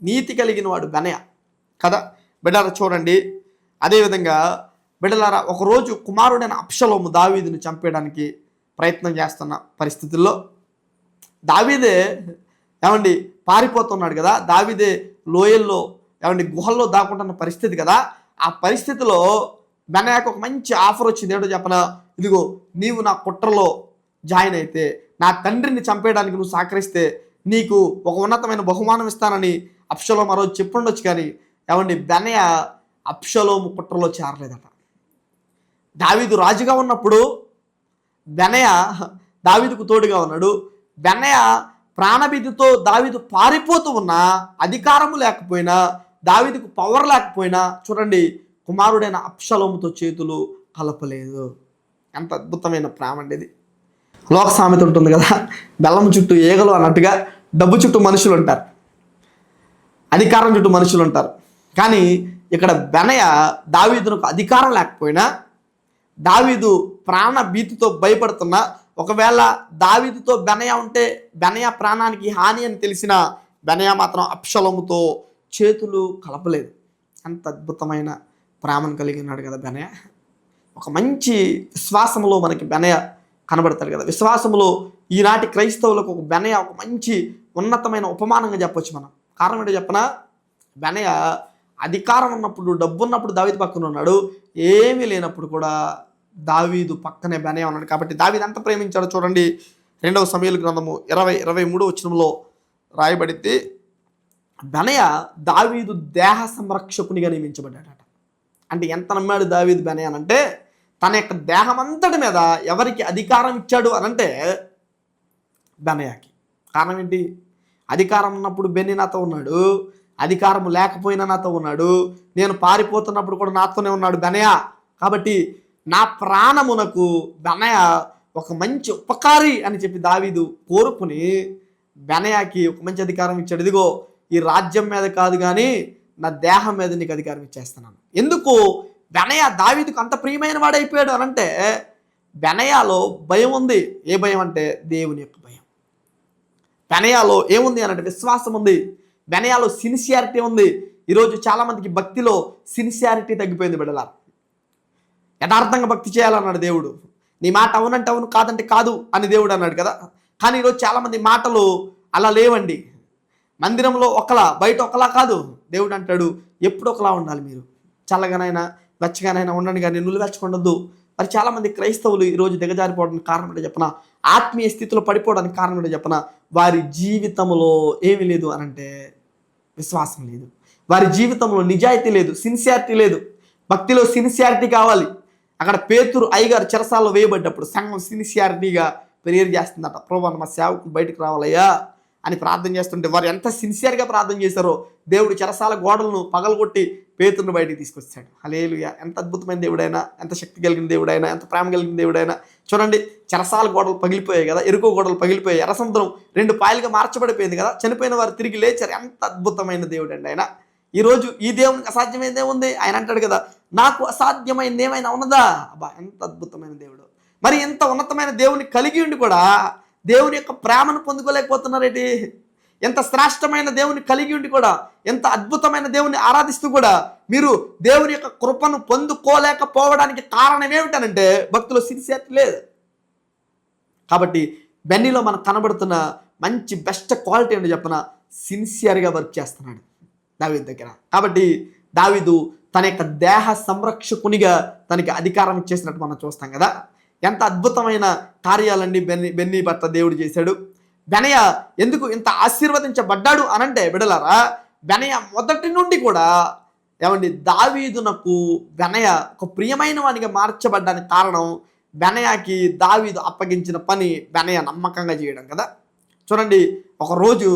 నీతి కలిగిన వాడు బెనయా కదా. బిడ్డలారా చూడండి, అదేవిధంగా బిడ్డలారా ఒకరోజు కుమారుడైన అబ్షలోము దావీదుని చంపేయడానికి ప్రయత్నం చేస్తున్న పరిస్థితుల్లో దావీదే పారిపోతున్నాడు కదా. దావీదే లోయల్లో గుహల్లో దాక్కుంటున్న పరిస్థితి కదా. ఆ పరిస్థితిలో బెనయాకు ఒక మంచి ఆఫర్ వచ్చింది. ఏంటో చెప్పనా, ఇదిగో నీవు నా కుట్రలో జాయిన్ అయితే, నా తండ్రిని చంపేయడానికి నువ్వు సహకరిస్తే నీకు ఒక ఉన్నతమైన బహుమానం ఇస్తానని అబ్షలోము ఆ రోజు చెప్పుండొచ్చు, కానీ బెనయా అబ్షలోము కుట్రలో చేరలేదట. దావీదు రాజుగా ఉన్నప్పుడు బెనయా దావీదుకు తోడుగా ఉన్నాడు. బెనయా ప్రాణభీతితో దావీదు పారిపోతూ ఉన్నా, అధికారము లేకపోయినా, దావీదుకు పవర్ లేకపోయినా చూడండి కుమారుడైన అబ్షలోముతో చేతులు కలపలేదు. ఎంత అద్భుతమైన ప్రేమ అండి ఇది. లోక సామెత ఉంటుంది కదా, బెల్లం చుట్టూ ఈగలు అన్నట్టుగా డబ్బు చుట్టూ మనుషులు ఉంటారు, అధికారం చుట్టూ మనుషులు ఉంటారు. కానీ ఇక్కడ బెనయా దావీదునకు అధికారం లేకపోయినా, దావీదు ప్రాణ భీతితో భయపడుతున్నా, ఒకవేళ దావీదుతో బెనయా ఉంటే బెనయా ప్రాణానికి హాని అని తెలిసిన బెనయా మాత్రం అబ్షలోముతో చేతులు కలపలేదు. అంత అద్భుతమైన ప్రేమను కలిగి ఉన్నాడు కదా బెనయా. ఒక మంచి విశ్వాసంలో మనకి బెనయా కనబడతాడు కదా. విశ్వాసంలో ఈనాటి క్రైస్తవులకు ఒక బెనయా ఒక మంచి ఉన్నతమైన ఉపమానంగా చెప్పొచ్చు మనం. కారణం ఏంటో చెప్పనా, బెనయా అధికారం ఉన్నప్పుడు, డబ్బు ఉన్నప్పుడు దావీదు పక్కన ఉన్నాడు, ఏమీ లేనప్పుడు కూడా దావీదు పక్కనే బెనయా ఉన్నాడు. కాబట్టి దావీదు ఎంత ప్రేమించాడో చూడండి. 2వ సమూయేలు గ్రంథము 20:23 వచనంలో రాయబడింది, బెనయా దావీదు దేహ సంరక్షకునిగా నియమించబడ్డాడట. అంటే ఎంత నమ్మాడు దావీదు బెనయా అంటే, తన యొక్క దేహం అంతటి మీద ఎవరికి అధికారం ఇచ్చాడు అనంటే బెనయాకి. కారణం ఏంటి, అధికారం ఉన్నప్పుడు బెన్ని నాతో ఉన్నాడు, అధికారం లేకపోయినా నాతో ఉన్నాడు, నేను పారిపోతున్నప్పుడు కూడా నాతోనే ఉన్నాడు బెనయా. కాబట్టి నా ప్రాణమునకు బెనయా ఒక మంచి ఉపకారి అని చెప్పి దావీదు కోరుకుని బెనయాకి ఒక మంచి అధికారం ఇచ్చాడు. ఇదిగో ఈ రాజ్యం మీద కాదు, కానీ నా దేహం మీద నీకు అధికారం ఇచ్చేస్తున్నాను. ఎందుకు బెనయా దావీదుకు అంత ప్రియమైన వాడైపోయాడు అనంటే, బెనయాలో భయం ఉంది. ఏ భయం అంటే దేవుని యొక్క భయం. బెనయాలో ఏముంది అనంటే విశ్వాసం ఉంది, బెనయాలో సిన్సియారిటీ ఉంది. ఈరోజు చాలామందికి భక్తిలో సిన్సియారిటీ తగ్గిపోయింది బిడ్డలా. యథార్థంగా భక్తి చేయాలన్నాడు దేవుడు. నీ మాట అవునంటే అవును, కాదంటే కాదు అని దేవుడు అన్నాడు కదా. కానీ ఈరోజు చాలామంది మాటలు అలా లేవండి. మందిరంలో ఒకలా, బయట ఒకలా కాదు. దేవుడు అంటాడు ఎప్పుడు ఒకలా ఉండాలి, మీరు చల్లగానైనా వెచ్చగానైనా ఉండండి, కానీ నులివెచ్చకుండొద్దు. మరి చాలామంది క్రైస్తవులు ఈరోజు దిగజారిపోవడానికి కారణం ఏంటో చెప్పనా, ఆత్మీయ స్థితిలో పడిపోవడానికి కారణం ఏంటో చెప్పనా, వారి జీవితంలో ఏమీ లేదు అనంటే విశ్వాసం లేదు, వారి జీవితంలో నిజాయితీ లేదు, సిన్సియారిటీ లేదు. భక్తిలో సిన్సియారిటీ కావాలి. అక్కడ పేతురు అయ్యగారు చెరసాల్లో వేయబడ్డప్పుడు సంఘం సిన్సియారిటీగా ప్రేయర్ చేస్తుందట. ప్రభువా మా సేవకు బయటకు రావాలయ్యా అని ప్రార్థన చేస్తుంటే వారు ఎంత సిన్సియర్గా ప్రార్థన చేశారో దేవుడు చెరసాల గోడలను పగలగొట్టి పేతురును బయటికి తీసుకొచ్చాడు. హల్లెలూయా! ఎంత అద్భుతమైన దేవుడైనా, ఎంత శక్తి కలిగిన దేవుడైనా, ఎంత ప్రేమ కలిగిన దేవుడైనా. చూడండి, చెరసాల గోడలు పగిలిపోయాయి కదా, ఎరుకో గోడలు పగిలిపోయాయి, ఎర్రసముద్రం 2 పాయలుగా మార్చబడిపోయింది కదా, చనిపోయిన వారు తిరిగి లేచారు. ఎంత అద్భుతమైన దేవుడు అండి ఆయన. ఈరోజు ఈ దేవునికి అసాధ్యమైనది ఏముంది? ఆయన అంటాడు కదా, నాకు అసాధ్యమైనది ఏమైనా ఉన్నదా? అబ్బా, ఎంత అద్భుతమైన దేవుడు. మరి ఎంత ఉన్నతమైన దేవుని కలిగి ఉండి కూడా దేవుని యొక్క ప్రేమను పొందుకోలేకపోతున్నారేంటి? ఎంత శ్రేష్టమైన దేవుని కలిగి ఉండి కూడా, ఎంత అద్భుతమైన దేవుని ఆరాధిస్తూ కూడా మీరు దేవుని యొక్క కృపను పొందుకోలేకపోవడానికి కారణం ఏమిటనంటే భక్తులు సిన్సియారిటీ లేదు. కాబట్టి బెన్నీలో మనకు కనబడుతున్న మంచి బెస్ట్ క్వాలిటీ అని చెప్పిన సిన్సియర్గా వర్క్ చేస్తున్నాడు దావీదు దగ్గర. కాబట్టి దావీదు తన యొక్క దేహ సంరక్షకునిగా తనకి అధికారం ఇచ్చేసినట్టు మనం చూస్తాం కదా. ఎంత అద్భుతమైన కార్యాలండి బెన్నీ పట్ల దేవుడు చేశాడు. బెనయ ఎందుకు ఇంత ఆశీర్వదించబడ్డాడు అనంటే బిడలారా, బెనయ మొదటి నుండి కూడా ఏమండి దావీదునకు బెనయ ఒక ప్రియమైన వానిగా మార్చబడ్డానికి కారణం బెనయాకి దావీదు అప్పగించిన పని బెనయ నమ్మకంగా చేయడం కదా. చూడండి, ఒకరోజు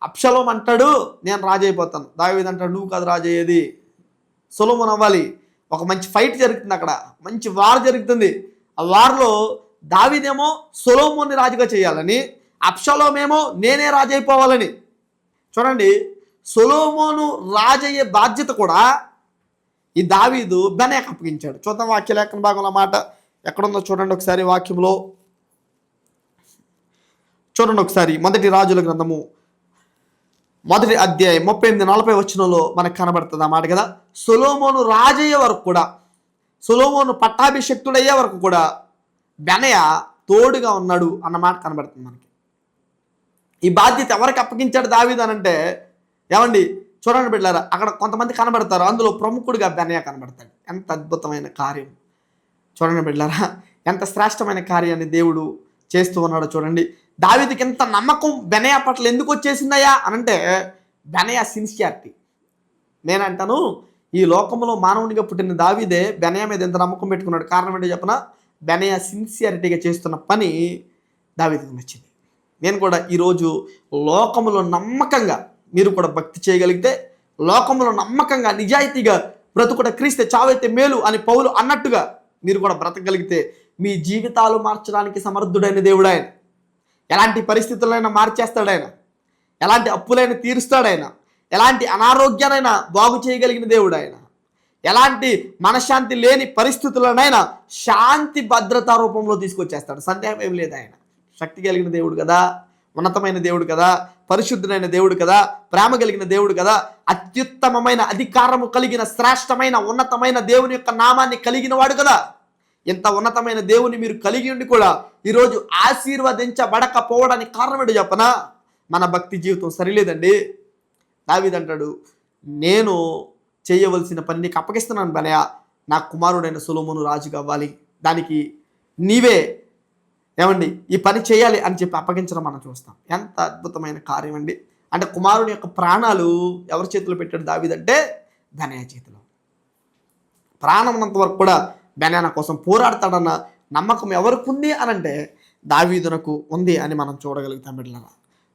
అబ్షలోము అంటాడు నేను రాజు అయిపోతాను, దావీదు అంటాడు నువ్వు కాదు రాజు అయ్యేది, సొలొమోను అవ్వాలి. ఒక మంచి ఫైట్ జరుగుతుంది, అక్కడ మంచి వార్ జరుగుతుంది. ఆ వార్లో దావీదేమో సొలొమోన్ని రాజుగా చేయాలని, అబ్షలోమేమో నేనే రాజు అయిపోవాలని. చూడండి, సొలొమోను రాజయ్యే బాధ్యత కూడా ఈ దావీదు బెనయాకు అప్పగించాడు. చూద్దాం వాక్యలేఖన భాగంలో మాట ఎక్కడుందో చూడండి ఒకసారి. వాక్యంలో చూడండి ఒకసారి. మొదటి రాజుల గ్రంథము 1వ అధ్యాయం 38-40 వచనంలో మనకు కనబడుతుంది ఆ మాట కదా. సొలొమోను రాజయ్యే వరకు కూడా, సొలొమోను పట్టాభిషక్తుడయ్యే వరకు కూడా బెనయ తోడుగా ఉన్నాడు అన్నమాట కనబడుతుంది మనకి. ఈ బాధ్యత ఎవరికి అప్పగించాడు దావీదు అనంటే ఏమండి చూడండి బిడ్డలారా, అక్కడ కొంతమంది కనబడతారు, అందులో ప్రముఖుడిగా బెనయ కనబడతాడు. ఎంత అద్భుతమైన కార్యం చూడండి బిడ్డలారా, ఎంత శ్రేష్టమైన కార్యాన్ని దేవుడు చేస్తూ ఉన్నాడో చూడండి. దావీదుకి ఎంత నమ్మకం బెనయ పట్ల ఎందుకు వచ్చేసిందయ్యా అనంటే బెనయ సిన్సియారిటీ. నేనంటాను ఈ లోకంలో మానవునిగా పుట్టిన దావీదే బెనయ మీద ఎంత నమ్మకం పెట్టుకున్నాడు. కారణం ఏంటో చెప్పనా, బెనయ సిన్సియారిటీగా చేస్తున్న పని దావీదుకు నచ్చింది. నేను కూడా ఈరోజు లోకములో నమ్మకంగా మీరు కూడా భక్తి చేయగలిగితే, లోకములో నమ్మకంగా నిజాయితీగా బ్రతుకుట క్రీస్తే చావైతే మేలు అని పౌలు అన్నట్టుగా మీరు కూడా బ్రతకగలిగితే మీ జీవితాలు మార్చడానికి సమర్థుడైన దేవుడు ఆయన. ఎలాంటి పరిస్థితులైనా మార్చేస్తాడు ఆయన, ఎలాంటి అప్పులైనా తీరుస్తాడు ఆయన, ఎలాంటి అనారోగ్యానైనా బాగు చేయగలిగిన దేవుడు ఆయన, ఎలాంటి మనశ్శాంతి లేని పరిస్థితులనైనా శాంతి భద్రతా రూపంలో తీసుకొచ్చేస్తాడు. సందేహం ఏం లేదు. ఆయన శక్తి కలిగిన దేవుడు కదా, ఉన్నతమైన దేవుడు కదా, పరిశుద్ధుడైన దేవుడు కదా, ప్రేమ కలిగిన దేవుడు కదా, అత్యుత్తమమైన అధికారము కలిగిన శ్రేష్టమైన ఉన్నతమైన దేవుని యొక్క నామాన్ని కలిగిన వాడు కదా. ఇంత ఉన్నతమైన దేవుని మీరు కలిగి ఉండి కూడా ఈరోజు ఆశీర్వదించబడకపోవడానికి కారణం ఏంటో చెప్పనా, మన భక్తి జీవితం సరిలేదండి. దావీదు అంటాడు నేను చేయవలసిన పని నీకు అప్పగిస్తున్నాను బెనయ, నా కుమారుడైన సొలొమోను రాజు కావాలి, దానికి నీవే ఏమండి ఈ పని చేయాలి అని చెప్పి అప్పగించడం మనం చూస్తాం. ఎంత అద్భుతమైన కార్యం అండి. అంటే కుమారుని యొక్క ప్రాణాలు ఎవరి చేతిలో పెట్టాడు దావీదు అంటే బెనయ చేతిలో. ప్రాణం ఉన్నంత వరకు కూడా బెనయ కోసం పోరాడతాడన్న నమ్మకం ఎవరికి ఉంది అనంటే దావీదునకు ఉంది అని మనం చూడగలుగుతాం బిడ్డలారా.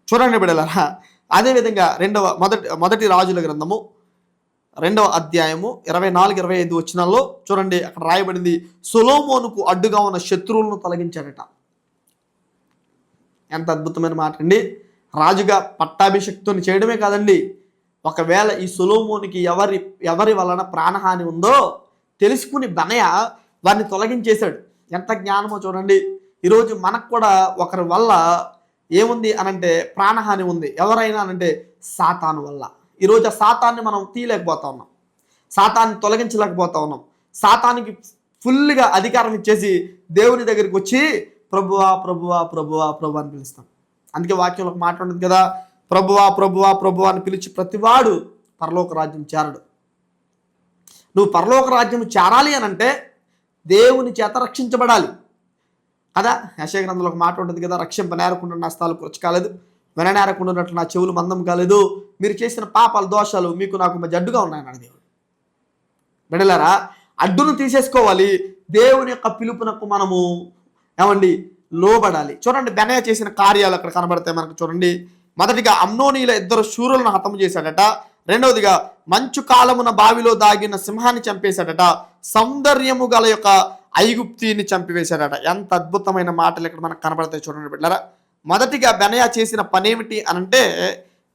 చూడండి బిడ్డలారా, అదేవిధంగా మొదటి రాజుల గ్రంథము 2వ అధ్యాయము 24-25 వచనాల్లో చూడండి, అక్కడ రాయబడింది సొలొమోనుకు అడ్డుగా ఉన్న శత్రువులను తొలగించాడట. ఎంత అద్భుతమైన మాట అండి. రాజుగా పట్టాభిషక్తుని చేయడమే కాదండి, ఒకవేళ ఈ సొలొమోనుకి ఎవరి వలన ప్రాణహాని ఉందో తెలుసుకుని బెనయ వారిని తొలగించేశాడు. ఎంత జ్ఞానమో చూడండి. ఈరోజు మనకు కూడా ఒకరి వల్ల ఏముంది అనంటే ప్రాణహాని ఉంది. ఎవరైనా అనంటే సాతాను వల్ల. ఈరోజు ఆ సాతాన్ని మనం తీయలేకపోతా ఉన్నాం, సాతాన్ని తొలగించలేకపోతా ఉన్నాం. సాతానికి ఫుల్గా అధికారం ఇచ్చేసి దేవుని దగ్గరికి వచ్చి ప్రభువా ప్రభువా ప్రభువా ప్రభు అని పిలుస్తాం. అందుకే వాక్యంలో ఒక మాట ఉంటుంది కదా, ప్రభువా ప్రభువా ప్రభువా అని పిలిచి ప్రతివాడు పరలోక రాజ్యం చేరడు. నువ్వు పరలోక రాజ్యం చేరాలి అనంటే దేవుని చేత రక్షించబడాలి కదా. యెషయా గ్రంథంలో ఒక మాట ఉంటుంది కదా, రక్షింపనేరకుండా నా స్థాలు కృచి కాలేదు, విననేరకుండా ఉన్నట్లు నా చెవులు మందం కాలేదు, మీరు చేసిన పాపాలు దోషాలు మీకు నాకు మధ్య అడ్డుగా ఉన్నాయన్నాడు దేవుడు. బిడ్డలారా, అడ్డును తీసేసుకోవాలి. దేవుని యొక్క పిలుపునకు మనము లోబడాలి. చూడండి, బెనయ చేసిన కార్యాలు అక్కడ కనబడతాయి మనకు. చూడండి, మొదటిగా అమ్నోనీల 2 శూరులను హతము చేశాడట. రెండవదిగా మంచు కాలమున బావిలో దాగిన సింహాన్ని చంపేశాడట. సౌందర్యము గల యొక్క ఐగుప్తిని చంపివేశాడట. ఎంత అద్భుతమైన మాటలు ఇక్కడ మనకు కనబడతాయి చూడండి బిడ్డలారా. మొదటిగా బెనయ చేసిన పనేమిటి అనంటే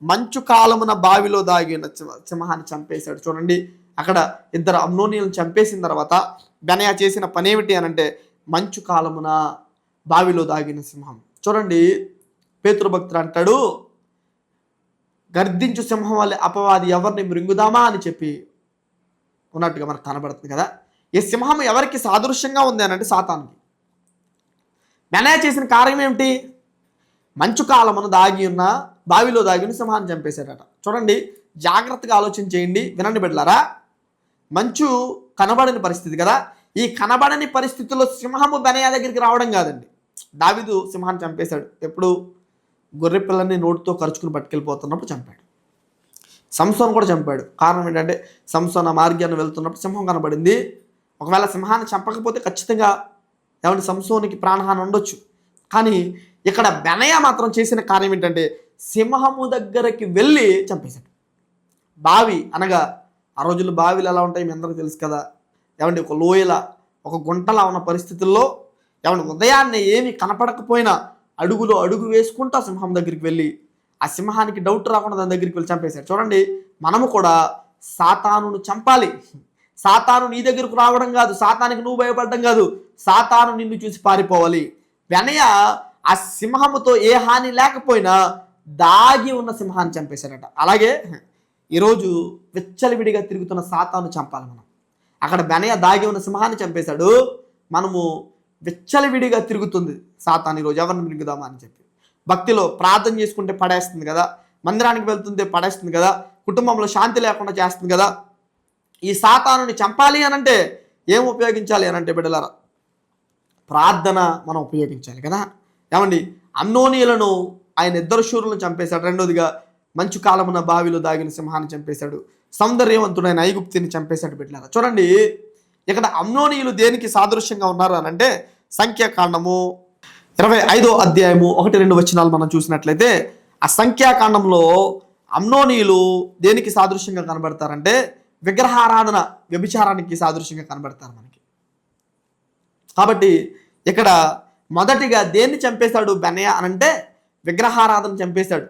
మంచు కాలమున బావిలో దాగిన సింహాన్ని చంపేశాడు. చూడండి, అక్కడ 2 అమ్నోనీలను చంపేసిన తర్వాత బెనయ చేసిన పనేమిటి అనంటే మంచు కాలమున బావిలో దాగిన సింహం. చూడండి, పేతురు భక్తుడు అంటాడు, గర్దించు సింహం వల్ల అపవాది ఎవరిని మృంగుదామా అని చెప్పి ఉన్నట్టుగా మనకు కనబడుతుంది కదా. ఈ సింహం ఎవరికి సాదృశ్యంగా ఉంది అనంటే సాతానుకి. బెనయ చేసిన కార్యం ఏమిటి? మంచు కాలమున దాగి ఉన్న బావిలో దాగిన సింహాన్ని చంపేశాడట. చూడండి, జాగ్రత్తగా ఆలోచన చేయండి, వినండి బిడ్డలారా. మంచు కనబడని పరిస్థితి కదా. ఈ కనబడని పరిస్థితుల్లో సింహము బెనయ దగ్గరికి రావడం కాదండి. దావీదు సింహాన్ని చంపేశాడు. ఎప్పుడు? గొర్రె పిల్లల్ని నోటితో ఖర్చుకుని పట్టుకెళ్ళిపోతున్నప్పుడు చంపాడు. సంసోను కూడా చంపాడు. కారణం ఏంటంటే సంసోను ఆ మార్గాన్ని వెళ్తున్నప్పుడు సింహం కనబడింది. ఒకవేళ సింహాన్ని చంపకపోతే ఖచ్చితంగా సంసోనికి ప్రాణహాని ఉండొచ్చు. కానీ ఇక్కడ బెనయ మాత్రం చేసిన కార్యం ఏంటంటే సింహము దగ్గరికి వెళ్ళి చంపేశాడు. బావి అనగా ఆ రోజుల్లో బావిలు ఎలా ఉంటాయి మీ అందరికీ తెలుసు కదా. ఒక లోయల, ఒక గుంటలా ఉన్న పరిస్థితుల్లో ఉదయాన్నే ఏమి కనపడకపోయినా అడుగులో అడుగు వేసుకుంటూ సింహం దగ్గరికి వెళ్ళి ఆ సింహానికి డౌట్ రాకుండా దాని దగ్గరికి వెళ్ళి చంపేశాడు. చూడండి, మనము కూడా సాతానును చంపాలి. సాతాను నీ దగ్గరకు రావడం కాదు, సాతానికి నువ్వు భయపడడం కాదు, సాతాను నిన్ను చూసి పారిపోవాలి. బెనయ ఆ సింహముతో ఏ హాని లేకపోయినా దాగి ఉన్న సింహాన్ని చంపేశాడట. అలాగే ఈరోజు విచ్చలవిడిగా తిరుగుతున్న సాతాను చంపాలి మనం. అక్కడ బెనయ దాగి ఉన్న సింహాన్ని చంపేశాడు. మనము విచ్చలవిడిగా తిరుగుతుంది సాతాను ఈరోజు ఎవరిని మింగుదామా అని చెప్పి. భక్తిలో ప్రార్థన చేసుకుంటే పడేస్తుంది కదా, మందిరానికి వెళ్తుంటే పడేస్తుంది కదా, కుటుంబంలో శాంతి లేకుండా చేస్తుంది కదా. ఈ సాతానుని చంపాలి అనంటే ఏం ఉపయోగించాలి అనంటే బిడ్డలారా, ప్రార్థన మనం ఉపయోగించాలి కదా. అమ్నోనీయులను ఆయన 2 శూరులను చంపేశాడు. రెండోదిగా మంచు కాలమున బావిలో దాగిన సింహాన్ని చంపేశాడు. సౌందర్యవంతుడైన ఐగుప్తిని చంపేశాడు బిడ్డలారా. చూడండి, ఇక్కడ అమ్నోనీయులు దేనికి సాదృశ్యంగా ఉన్నారు అనంటే సంఖ్యాకాండము 25వ అధ్యాయము 1-2 వచనాలు మనం చూసినట్లయితే ఆ సంఖ్యాకాండంలో అమ్నోనీయులు దేనికి సాదృశ్యంగా కనబడతారంటే విగ్రహారాధన, వ్యభిచారానికి సాదృశ్యంగా కనబడతారు మనకి. కాబట్టి ఇక్కడ మొదటిగా దేన్ని చంపేశాడు బెనయ అనంటే విగ్రహారాధన చంపేశాడు.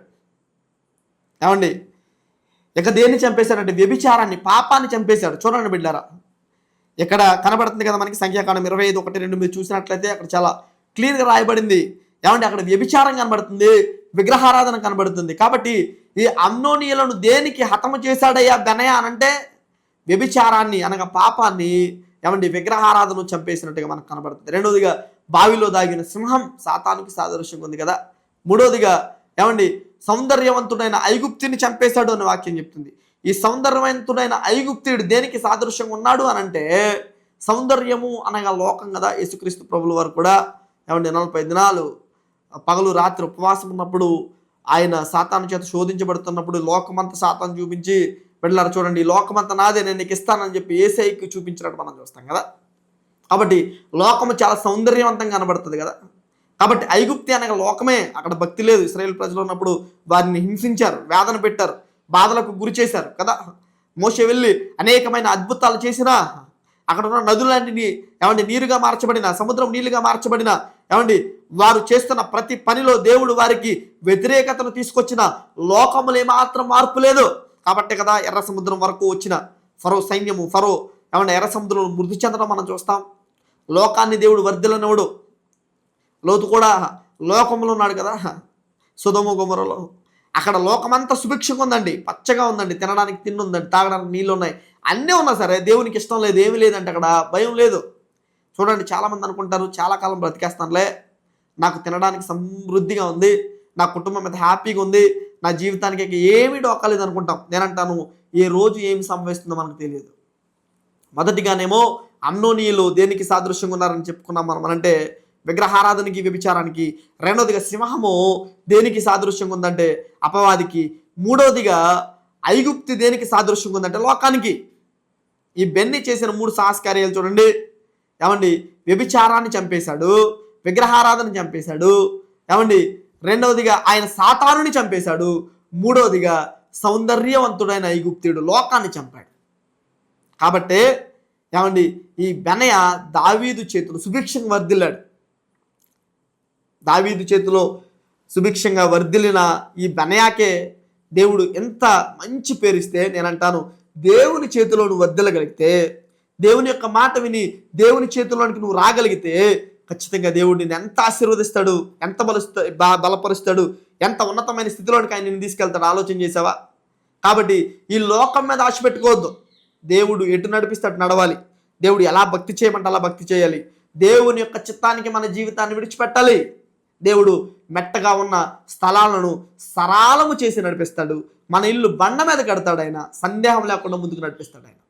ఇక దేన్ని చంపేశాడంటే వ్యభిచారాన్ని, పాపాన్ని చంపేశాడు. చూడండి బిడ్డారా, ఇక్కడ కనబడుతుంది కదా మనకి సంఖ్యాకాండం 25:1-2 మీరు చూసినట్లయితే అక్కడ చాలా క్లియర్గా రాయబడింది. అక్కడ వ్యభిచారం కనబడుతుంది, విగ్రహారాధన కనబడుతుంది. కాబట్టి ఈ అమ్నోనీయులను దేనికి హతము చేశాడయ్యా బెనయ అనంటే వ్యభిచారాన్ని అనగా పాపాన్ని విగ్రహారాధన చంపేసినట్టుగా మనకు కనబడుతుంది. రెండోదిగా బావిలో దాగిన సింహం సాతానికి సాదృశ్యంగా ఉంది కదా. మూడోదిగా సౌందర్యవంతుడైన ఐగుప్తిని చంపేశాడు అని వాక్యం చెప్తుంది. ఈ సౌందర్యవంతుడైన ఐగుప్తుడు దేనికి సాదృశ్యంగా ఉన్నాడు అనంటే సౌందర్యము అనగా లోకం కదా. యేసుక్రీస్తు ప్రభుల వారు కూడా 40 దినాలు పగలు రాత్రి ఉపవాసం ఉన్నప్పుడు ఆయన సాతాను చేత శోధించబడుతున్నప్పుడు లోకమంతా సాతాను చూపించి బిడ్డలారా చూడండి, లోకమంతా నాదే, నేను నీకు ఇస్తానని చెప్పి యేసయ్యకి చూపించినట్టు మనం చూస్తాం కదా. కాబట్టి లోకము చాలా సౌందర్యవంతంగా కనబడుతుంది కదా. కాబట్టి ఐగుప్తి అనగా లోకమే. అక్కడ భక్తి లేదు. ఇశ్రాయేల్ ప్రజలు ఉన్నప్పుడు వారిని హింసించారు, వేదన పెట్టారు, బాధలకు గురి చేశారు కదా. మోషే వెళ్ళి అనేకమైన అద్భుతాలు చేసినా అక్కడ ఉన్న నదులన్నీ నీరుగా మార్చబడిన, సముద్రం నీళ్ళుగా మార్చబడిన, వారు చేస్తున్న ప్రతి పనిలో దేవుడు వారికి వ్యతిరేకతను తీసుకొచ్చిన, లోకములు ఏమాత్రం మార్పు లేదు. కాబట్టి కదా ఎర్ర సముద్రం వరకు వచ్చిన ఫరో సైన్యము, ఫరో ఎర్ర సముద్రంలో మృతి చెందడం మనం చూస్తాం. లోకాన్ని దేవుడు వర్ధిల్లనివాడు. లోతు కూడా లోకంలో ఉన్నాడు కదా. సొదొమ గొమొర్రాలో. అక్కడ లోకమంతా సుభిక్షంగా ఉందండి, పచ్చగా ఉందండి, తినడానికి తిండి ఉందండి, తాగడానికి నీళ్ళు ఉన్నాయి, అన్నీ ఉన్నా సరే దేవునికి ఇష్టం లేదు, ఏమీ లేదంటే అక్కడ భయం లేదు. చూడండి, చాలామంది అనుకుంటారు చాలా కాలం బ్రతికేస్తానులే, నాకు తినడానికి సమృద్ధిగా ఉంది, నా కుటుంబం మీద హ్యాపీగా ఉంది, నా జీవితానికి ఏమీ డోకాలేదు అనుకుంటాం. నేనంటాను, ఏ రోజు ఏమి సంభవిస్తుందో మనకు తెలియదు. మొదటిగానేమో అమ్నోనీయులు దేనికి సాదృశ్యంగా ఉన్నారని చెప్పుకున్నాం మనం అంటే విగ్రహారాధనకి, వ్యభిచారానికి. రెండవదిగా సింహము దేనికి సాదృశ్యంగా ఉందంటే అపవాదికి. మూడవదిగా ఐగుప్తి దేనికి సాదృశ్యంగా ఉందంటే లోకానికి. ఈ బెన్ని చేసిన 3 సాహసకార్యాలు చూడండి. ఏమండి, వ్యభిచారాన్ని చంపేశాడు, విగ్రహారాధన చంపేశాడు, ఏమండి, రెండవదిగా ఆయన సాతానుని చంపేశాడు, మూడవదిగా సౌందర్యవంతుడైన ఐగుప్తుడు లోకాన్ని చంపాడు. కాబట్టే ఏమండి, ఈ బెనయ దావీదు చేతులు సుభిక్షంగా వర్ధిల్లాడు. దావీదు చేతిలో సుభిక్షంగా వర్ధిల్లిన ఈ బెనయాకే దేవుడు ఎంత మంచి పేరిస్తే, నేనంటాను, దేవుని చేతిలో నువ్వు వర్ధిల్లగలిగితే, దేవుని యొక్క మాట విని దేవుని చేతిలోనికి నువ్వు రాగలిగితే ఖచ్చితంగా దేవుడు నిన్ను ఎంత ఆశీర్వదిస్తాడు, ఎంత బలపరుస్తాడు, ఎంత ఉన్నతమైన స్థితిలోనికి ఆయన నిన్ను తీసుకెళ్తాడు. ఆలోచన చేసావా? కాబట్టి ఈ లోకం మీద ఆశ పెట్టుకోవద్దు. దేవుడు ఎటు నడిపిస్తే అటు నడవాలి. దేవుడు ఎలా భక్తి చేయమంటే అలా భక్తి చేయాలి. దేవుని యొక్క చిత్తానికి మన జీవితాన్ని విడిచిపెట్టాలి. దేవుడు మెట్టగా ఉన్న స్థలాలను సరాలము చేసి నడిపిస్తాడు. మన ఇల్లు బండ మీద కడతాడు ఆయన, సందేహం లేకుండా ముందుకు నడిపిస్తాడు ఆయన.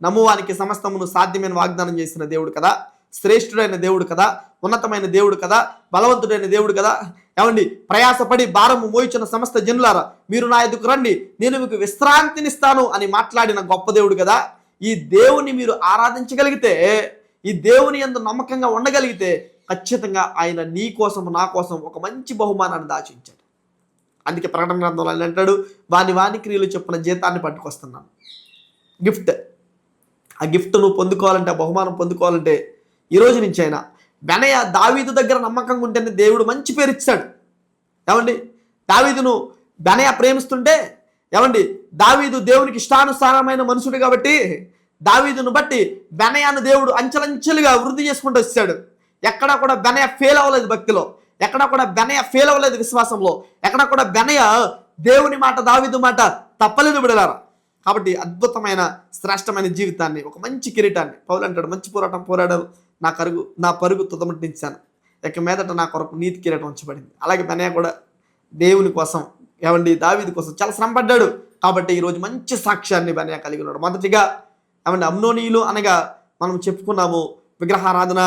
నమ్మువానికి సమస్తమును సాధ్యమైన వాగ్దానం చేసిన దేవుడు కదా, శ్రేష్ఠుడైన దేవుడు కదా, ఉన్నతమైన దేవుడు కదా, బలవంతుడైన దేవుడు కదా. ఏమండి, ప్రయాసపడి భారము మోయించిన సమస్త జనులారా మీరు నా ఎదుకు రండి, నేను మీకు విశ్రాంతినిస్తాను అని మాట్లాడిన గొప్ప దేవుడు కదా. ఈ దేవుని మీరు ఆరాధించగలిగితే, ఈ దేవుని యందు నమ్మకంగా ఉండగలిగితే ఖచ్చితంగా ఆయన నీ కోసం నా కోసం ఒక మంచి బహుమానాన్ని దాచించాడు. అందుకే ప్రకటన గ్రంథంలో ఆయన అంటాడు, వాని క్రియలు చొప్పున జీతాన్ని పట్టుకొస్తున్నాను. గిఫ్ట్. ఆ గిఫ్ట్ నువ్వు పొందుకోవాలంటే, ఆ బహుమానం పొందుకోవాలంటే ఈ రోజు నుంచి అయినా బెనయ దావీదు దగ్గర నమ్మకంగా ఉంటేనే దేవుడు మంచి పేరు ఇచ్చాడు. ఏమండి, దావీదును బెనయ ప్రేమిస్తుంటే, ఏమండి, దావీదు దేవునికి ఇష్టానుసారమైన మనుషుడు కాబట్టి దావీదును బట్టి బెనయాను దేవుడు అంచెలంచెలుగా వృద్ధి చేసుకుంటూ వచ్చాడు. ఎక్కడా కూడా బెనయ ఫెయిల్ అవ్వలేదు భక్తిలో, ఎక్కడా కూడా బెనయ ఫెయిల్ అవ్వలేదు విశ్వాసంలో, ఎక్కడా కూడా బెనయ దేవుని మాట దావీదు మాట తప్పలేదు బిడలారా. కాబట్టి అద్భుతమైన శ్రేష్టమైన జీవితాన్ని, ఒక మంచి కిరీటాన్ని, పౌలు అంటాడు, మంచి పోరాటం పోరాడాను, నా పరుగు తుదముట్టించాను, ఇక మీదట నా కొరకు నీతి కిరీటం ఉంచబడింది. అలాగే బెనయ కూడా దేవుని కోసం, ఏమండి, దావీదు కోసం చాలా శ్రమపడ్డాడు. కాబట్టి ఈరోజు మంచి సాక్ష్యాన్ని బెనయ కలిగి ఉన్నాడు. మొదటిగా ఏమండి, అమ్నోనీయులు అనగా మనం చెప్పుకున్నాము విగ్రహారాధన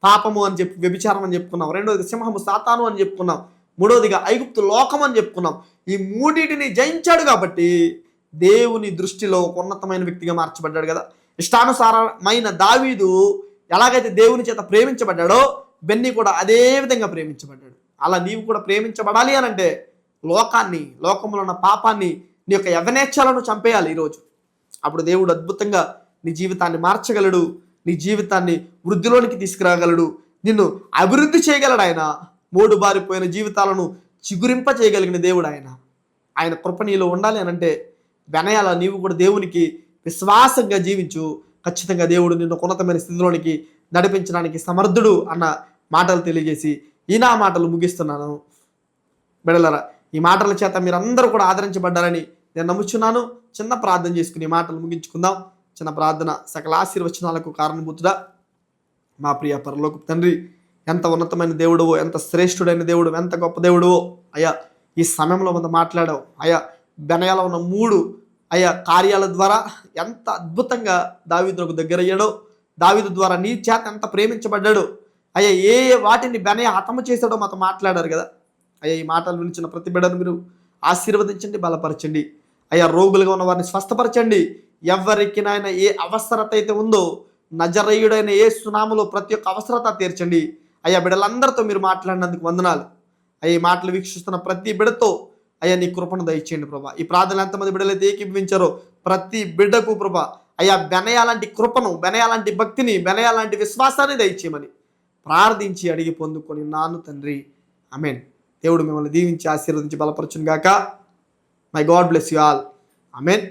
పాపము అని చెప్పి, వ్యభిచారం అని చెప్పుకున్నాం. రెండవదిగా సింహము సాతాను అని చెప్పుకున్నాం. మూడవదిగా ఐగుప్తు లోకం అని చెప్పుకున్నాం. ఈ మూడింటిని జయించాడు కాబట్టి దేవుని దృష్టిలో ఒక ఉన్నతమైన వ్యక్తిగా మార్చబడ్డాడు కదా. ఇష్టానుసారమైన దావీదు ఎలాగైతే దేవుని చేత ప్రేమించబడ్డాడో బెన్నీ కూడా అదే విధంగా ప్రేమించబడ్డాడు. అలా నీవు కూడా ప్రేమించబడాలి అని అంటే లోకంలో ఉన్న పాపాన్ని, నీ యొక్క యవ్వనేచ్ఛలను చంపేయాలి ఈరోజు. అప్పుడు దేవుడు అద్భుతంగా నీ జీవితాన్ని మార్చగలడు, నీ జీవితాన్ని వృద్ధిలోనికి తీసుకురాగలడు, నిన్ను అభివృద్ధి చేయగలడు. ఆయన మోడుబారిపోయిన జీవితాలను చిగురింప చేయగలిగిన దేవుడు ఆయన. ఆయన కృప నీలో ఉండాలి అనంటే బెనయాల నీవు కూడా దేవునికి విశ్వాసంగా జీవించు. ఖచ్చితంగా దేవుడు నిన్ను ఉన్నతమైన స్థితిలోనికి నడిపించడానికి సమర్థుడు అన్న మాటలు తెలియజేసి ఈ నా మాటలు ముగిస్తున్నాను. బిడ్డలారా, ఈ మాటల చేత మీరందరూ కూడా ఆదరించబడ్డారని నేను నమ్ముచున్నాను. చిన్న ప్రార్థన చేసుకుని ఈ మాటలు ముగించుకుందాం. చిన్న ప్రార్థన. సకల ఆశీర్వచనాలకు కారణభూతుడా మా ప్రియ పరలోకపు తండ్రి, ఎంత ఉన్నతమైన దేవుడువో, ఎంత శ్రేష్ఠుడైన దేవుడు, ఎంత గొప్ప దేవుడువో అయ్యా. ఈ సమయంలో మనం మాట్లాడావు అయ్యా. బెనయాలో ఉన్న 3 అయ్యా కార్యాల ద్వారా ఎంత అద్భుతంగా దావీదుకు దగ్గరయ్యాడో, దావీదు ద్వారా నీ చేత ఎంత ప్రేమించబడ్డాడో అయ్యా. ఏ వాటిని బెనయ హతము చేశాడో మాతో మాట్లాడారు కదా అయ్యా. ఈ మాటలు వినిచిన ప్రతి బిడ్డను మీరు ఆశీర్వదించండి, బలపరచండి అయ్యా. రోగులుగా ఉన్న వారిని స్వస్థపరచండి. ఎవరికి నాయన ఏ అవసరత అయితే ఉందో నజరేయుడైన యేసు నామములో ప్రతి ఒక్క అవసరత తీర్చండి అయ్యా. బిడ్డలందరితో మీరు మాట్లాడినందుకు వందనాలు అయ్యా. ఈ మాటలు వీక్షిస్తున్న ప్రతి బిడ్డతో అయ్యా నీ కృపను దయచేయండి ప్రభా. ఈ ప్రార్థనలు ఎంతమంది బిడ్డలైతే ఏకీభవించారో ప్రతి బిడ్డకు ప్రభా అయ్యా బెనయాలాంటి కృపను, బెనయాలాంటి భక్తిని, బెనయాలాంటి విశ్వాసాన్ని దయచేయమని ప్రార్థించి అడిగి పొందుకొని నాను తండ్రి, ఆమేన్. దేవుడు మిమ్మల్ని దీవించి ఆశీర్వదించి బలపరచును గాక. My God bless you all. Amen.